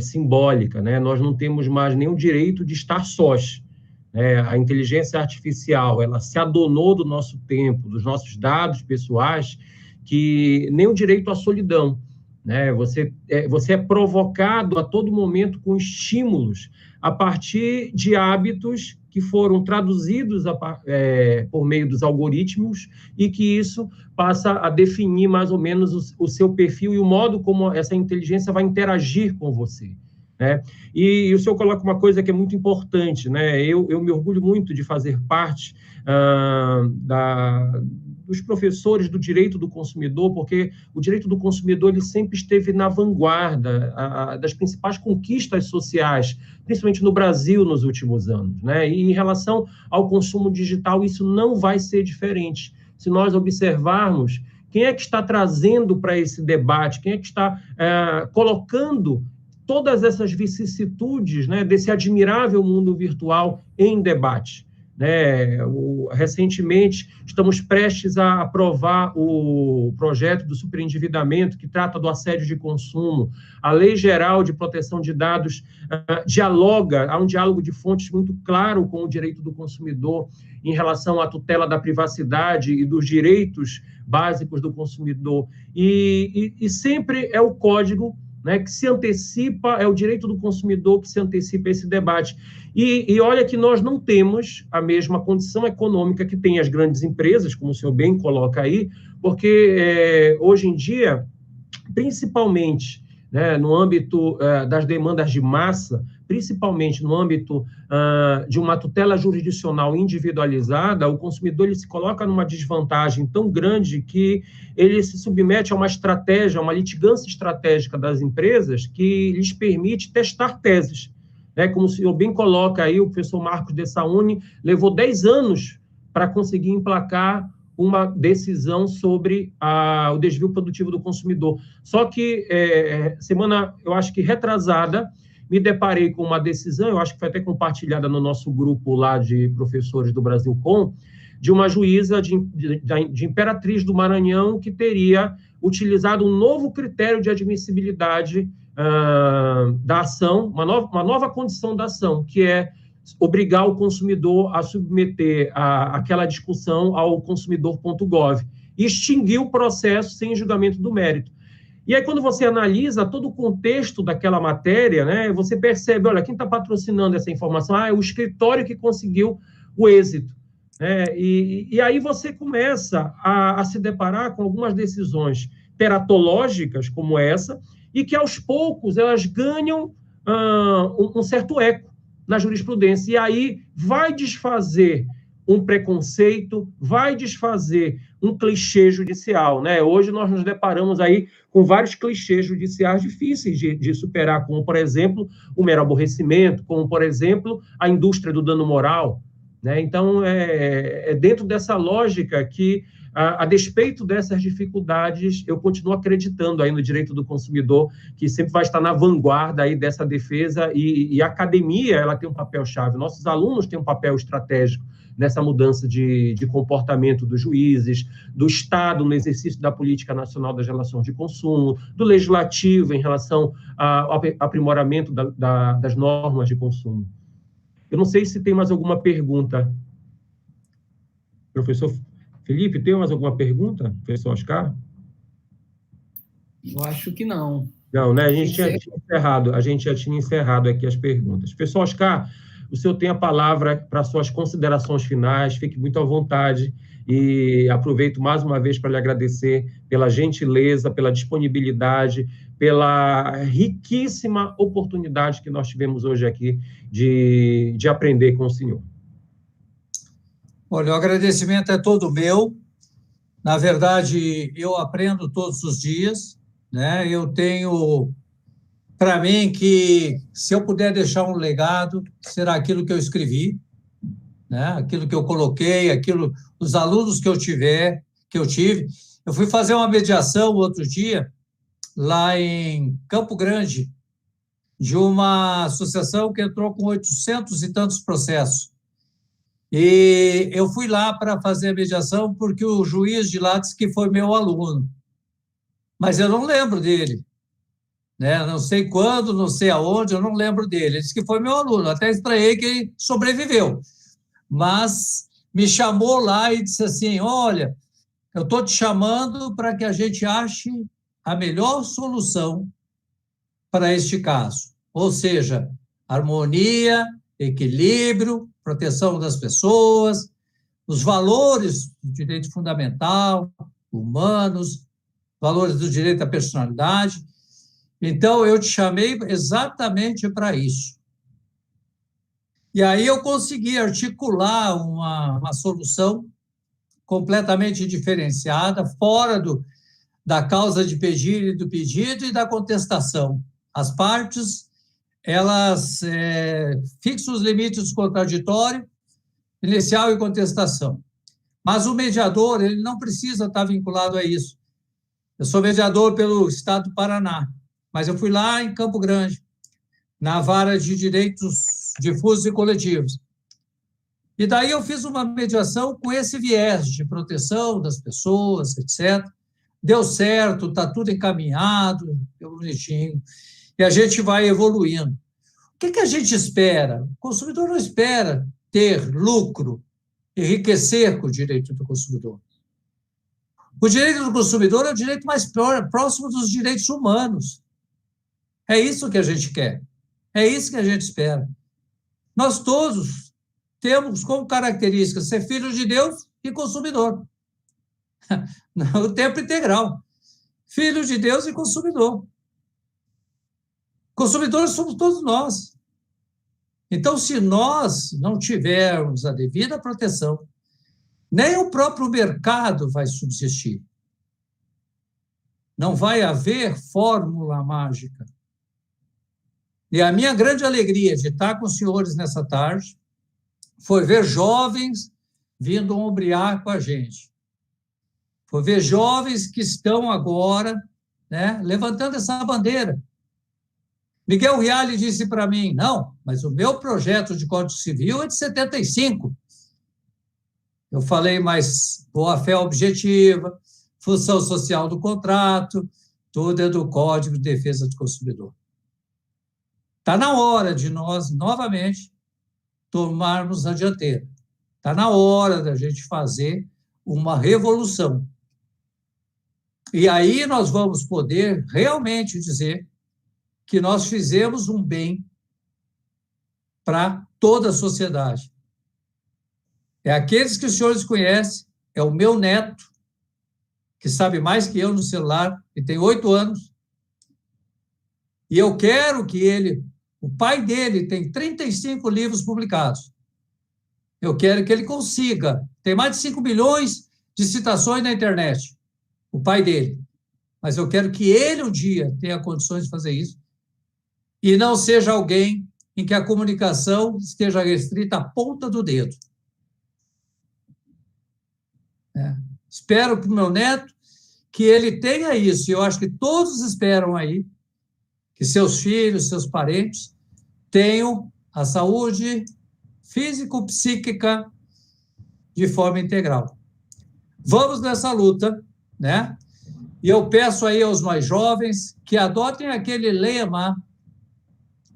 simbólica, né? Nós não temos mais nenhum direito de estar sós. A inteligência artificial, ela se adonou do nosso tempo, dos nossos dados pessoais, que nem o direito à solidão, né? Você é provocado a todo momento com estímulos a partir de hábitos que foram traduzidos por meio dos algoritmos e que isso passa a definir mais ou menos o seu perfil e o modo como essa inteligência vai interagir com você, né? E o senhor coloca uma coisa que é muito importante, né? Eu me orgulho muito de fazer parte dos professores do direito do consumidor, porque o direito do consumidor ele sempre esteve na vanguarda das principais conquistas sociais, principalmente no Brasil nos últimos anos, né? E em relação ao consumo digital, isso não vai ser diferente. Se nós observarmos quem é que está trazendo para esse debate, quem é que está colocando todas essas vicissitudes, né, desse admirável mundo virtual em debate. Recentemente, estamos prestes a aprovar o projeto do superendividamento, que trata do assédio de consumo. A Lei Geral de Proteção de Dados há um diálogo de fontes muito claro com o direito do consumidor em relação à tutela da privacidade e dos direitos básicos do consumidor. E sempre é o código, né, que se antecipa, é o direito do consumidor que se antecipa a esse debate. E olha que nós não temos a mesma condição econômica que tem as grandes empresas, como o senhor bem coloca aí, porque hoje em dia, principalmente, né, no âmbito das demandas de massa, principalmente no âmbito de uma tutela jurisdicional individualizada, o consumidor ele se coloca numa desvantagem tão grande que ele se submete a uma estratégia, uma litigância estratégica das empresas que lhes permite testar teses. Como o senhor bem coloca aí, o professor Marcos de Saúny levou 10 anos para conseguir emplacar uma decisão sobre o desvio produtivo do consumidor. Só que, semana, eu acho que retrasada, me deparei com uma decisão, eu acho que foi até compartilhada no nosso grupo lá de professores do Brasilcom, de uma juíza de Imperatriz do Maranhão que teria utilizado um novo critério de admissibilidade da ação, uma nova condição da ação, que é obrigar o consumidor a submeter aquela discussão ao consumidor.gov e extinguir o processo sem julgamento do mérito. E aí, quando você analisa todo o contexto daquela matéria, né, você percebe, olha, quem está patrocinando essa informação? É o escritório que conseguiu o êxito. E aí você começa a se deparar com algumas decisões teratológicas como essa, e que, aos poucos, elas ganham um certo eco na jurisprudência, e aí vai desfazer um preconceito, vai desfazer um clichê judicial, né? Hoje nós nos deparamos aí com vários clichês judiciais difíceis de superar, como, por exemplo, o mero aborrecimento, como, por exemplo, a indústria do dano moral, né? Então, é dentro dessa lógica que, a despeito dessas dificuldades, eu continuo acreditando aí no direito do consumidor, que sempre vai estar na vanguarda aí dessa defesa, e a academia, ela tem um papel-chave, nossos alunos têm um papel estratégico nessa mudança de comportamento dos juízes, do Estado no exercício da política nacional das relações de consumo, do legislativo em relação ao aprimoramento das normas de consumo. Eu não sei se tem mais alguma pergunta. Professor Felipe, tem mais alguma pergunta, professor Oscar? Eu acho que não. Não, né? A gente já tinha encerrado aqui as perguntas. Professor Oscar, o senhor tem a palavra para suas considerações finais, fique muito à vontade, e aproveito mais uma vez para lhe agradecer pela gentileza, pela disponibilidade, pela riquíssima oportunidade que nós tivemos hoje aqui de aprender com o senhor. Olha, o agradecimento é todo meu. Na verdade, eu aprendo todos os dias, né? Eu tenho, para mim, que se eu puder deixar um legado, será aquilo que eu escrevi, né? Aquilo que eu coloquei, os alunos que eu tive. Eu fui fazer uma mediação outro dia, lá em Campo Grande, de uma associação que entrou com 800 e tantos processos. E eu fui lá para fazer a mediação porque o juiz de lá disse que foi meu aluno. Mas eu não lembro dele, né? Não sei quando, não sei aonde, eu não lembro dele. Ele disse que foi meu aluno, até estranhei que ele sobreviveu. Mas me chamou lá e disse assim, olha, eu estou te chamando para que a gente ache a melhor solução para este caso. Ou seja, harmonia, equilíbrio, proteção das pessoas, os valores do direito fundamental, humanos, valores do direito à personalidade. Então, eu te chamei exatamente para isso. E aí eu consegui articular uma solução completamente diferenciada, fora da causa de pedir e do pedido e da contestação. As partes, elas fixam os limites do contraditório, inicial e contestação. Mas o mediador, ele não precisa estar vinculado a isso. Eu sou mediador pelo Estado do Paraná, mas eu fui lá em Campo Grande, na Vara de Direitos Difusos e Coletivos. E daí eu fiz uma mediação com esse viés de proteção das pessoas, etc. Deu certo, está tudo encaminhado, deu bonitinho, e a gente vai evoluindo. O que a gente espera? O consumidor não espera ter lucro, enriquecer com o direito do consumidor. O direito do consumidor é o direito mais próximo dos direitos humanos. É isso que a gente quer. É isso que a gente espera. Nós todos temos como característica ser filhos de Deus e consumidor. O tempo integral. Filho de Deus e consumidor. Consumidores somos todos nós. Então, se nós não tivermos a devida proteção, nem o próprio mercado vai subsistir. Não vai haver fórmula mágica. E a minha grande alegria de estar com os senhores nessa tarde foi ver jovens vindo ombrear com a gente. Foi ver jovens que estão agora, né, levantando essa bandeira. Miguel Reale disse para mim, não, mas o meu projeto de Código Civil é de 75. Eu falei, mas boa-fé objetiva, função social do contrato, tudo é do Código de Defesa do Consumidor. Está na hora de nós, novamente, tomarmos a dianteira. Está na hora da gente fazer uma revolução. E aí nós vamos poder realmente dizer que nós fizemos um bem para toda a sociedade. É aqueles que os senhores conhecem, é o meu neto, que sabe mais que eu no celular, que tem 8 anos, e eu quero que ele, o pai dele tem 35 livros publicados, eu quero que ele consiga, tem mais de 5 milhões de citações na internet, o pai dele, mas eu quero que ele um dia tenha condições de fazer isso, e não seja alguém em que a comunicação esteja restrita à ponta do dedo. Espero para o meu neto que ele tenha isso, e eu acho que todos esperam aí que seus filhos, seus parentes tenham a saúde físico-psíquica de forma integral. Vamos nessa luta, né? E eu peço aí aos mais jovens que adotem aquele lema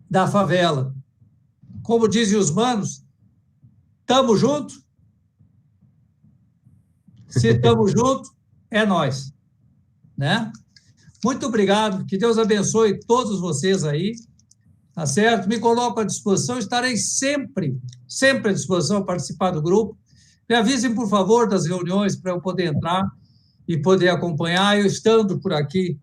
da favela. Como dizem os manos, tamo junto? Se estamos juntos, é nós, né? Muito obrigado, que Deus abençoe todos vocês aí, tá certo? Me coloco à disposição, estarei sempre à disposição para participar do grupo. Me avisem, por favor, das reuniões para eu poder entrar e poder acompanhar. Eu estando por aqui,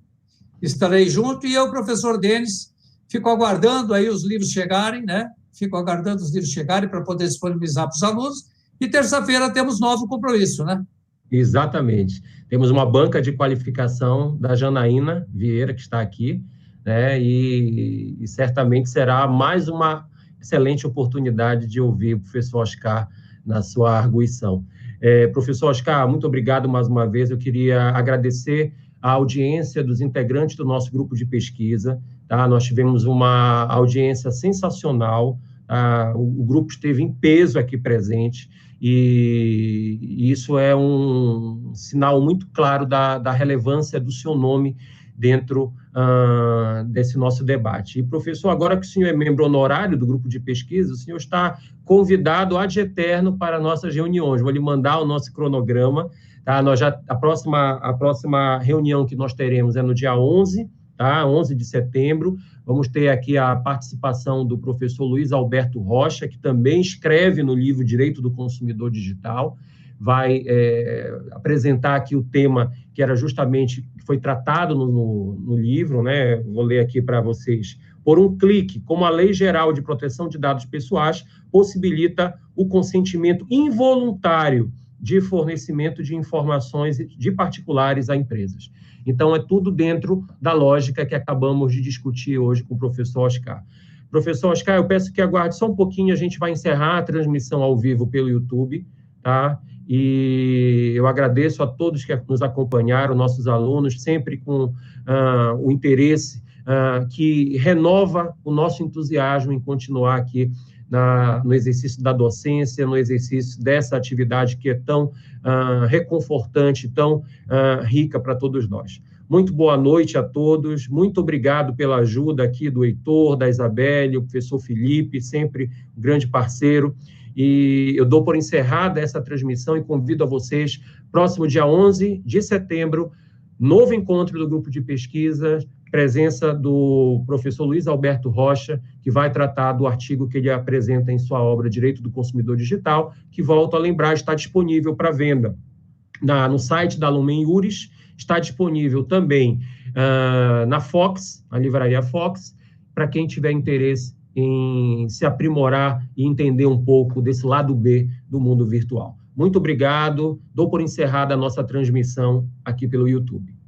estarei junto, e eu, professor Denis, fico aguardando aí os livros chegarem, né? Fico aguardando os livros chegarem para poder disponibilizar para os alunos, e terça-feira temos novo compromisso, né? Exatamente. Temos uma banca de qualificação da Janaína Vieira, que está aqui, né, e certamente será mais uma excelente oportunidade de ouvir o professor Oscar na sua arguição. Professor Oscar, muito obrigado mais uma vez. Eu queria agradecer a audiência dos integrantes do nosso grupo de pesquisa. Tá? Nós tivemos uma audiência sensacional. O grupo esteve em peso aqui presente, e isso é um sinal muito claro da relevância do seu nome dentro desse nosso debate. E, professor, agora que o senhor é membro honorário do grupo de pesquisa, o senhor está convidado ad eterno para nossas reuniões. Vou lhe mandar o nosso cronograma. Tá? A próxima reunião que nós teremos é no dia 11, tá? 11 de setembro. Vamos ter aqui a participação do professor Luiz Alberto Rocha, que também escreve no livro Direito do Consumidor Digital, vai apresentar aqui o tema que era justamente, que foi tratado no livro, né? Vou ler aqui para vocês. Por um clique, como a Lei Geral de Proteção de Dados Pessoais possibilita o consentimento involuntário de fornecimento de informações de particulares a empresas. Então, é tudo dentro da lógica que acabamos de discutir hoje com o professor Oscar. Professor Oscar, eu peço que aguarde só um pouquinho, a gente vai encerrar a transmissão ao vivo pelo YouTube, tá? E eu agradeço a todos que nos acompanharam, nossos alunos, sempre com o interesse que renova o nosso entusiasmo em continuar aqui no exercício da docência, no exercício dessa atividade que é tão reconfortante, tão rica para todos nós. Muito boa noite a todos, muito obrigado pela ajuda aqui do Heitor, da Isabelle, o professor Felipe, sempre um grande parceiro, e eu dou por encerrada essa transmissão e convido a vocês, próximo dia 11 de setembro, novo encontro do grupo de pesquisa, presença do professor Luiz Alberto Rocha, que vai tratar do artigo que ele apresenta em sua obra Direito do Consumidor Digital, que, volto a lembrar, está disponível para venda no site da Lumen Iuris, está disponível também na Fox, a livraria Fox, para quem tiver interesse em se aprimorar e entender um pouco desse lado B do mundo virtual. Muito obrigado. Dou por encerrada a nossa transmissão aqui pelo YouTube.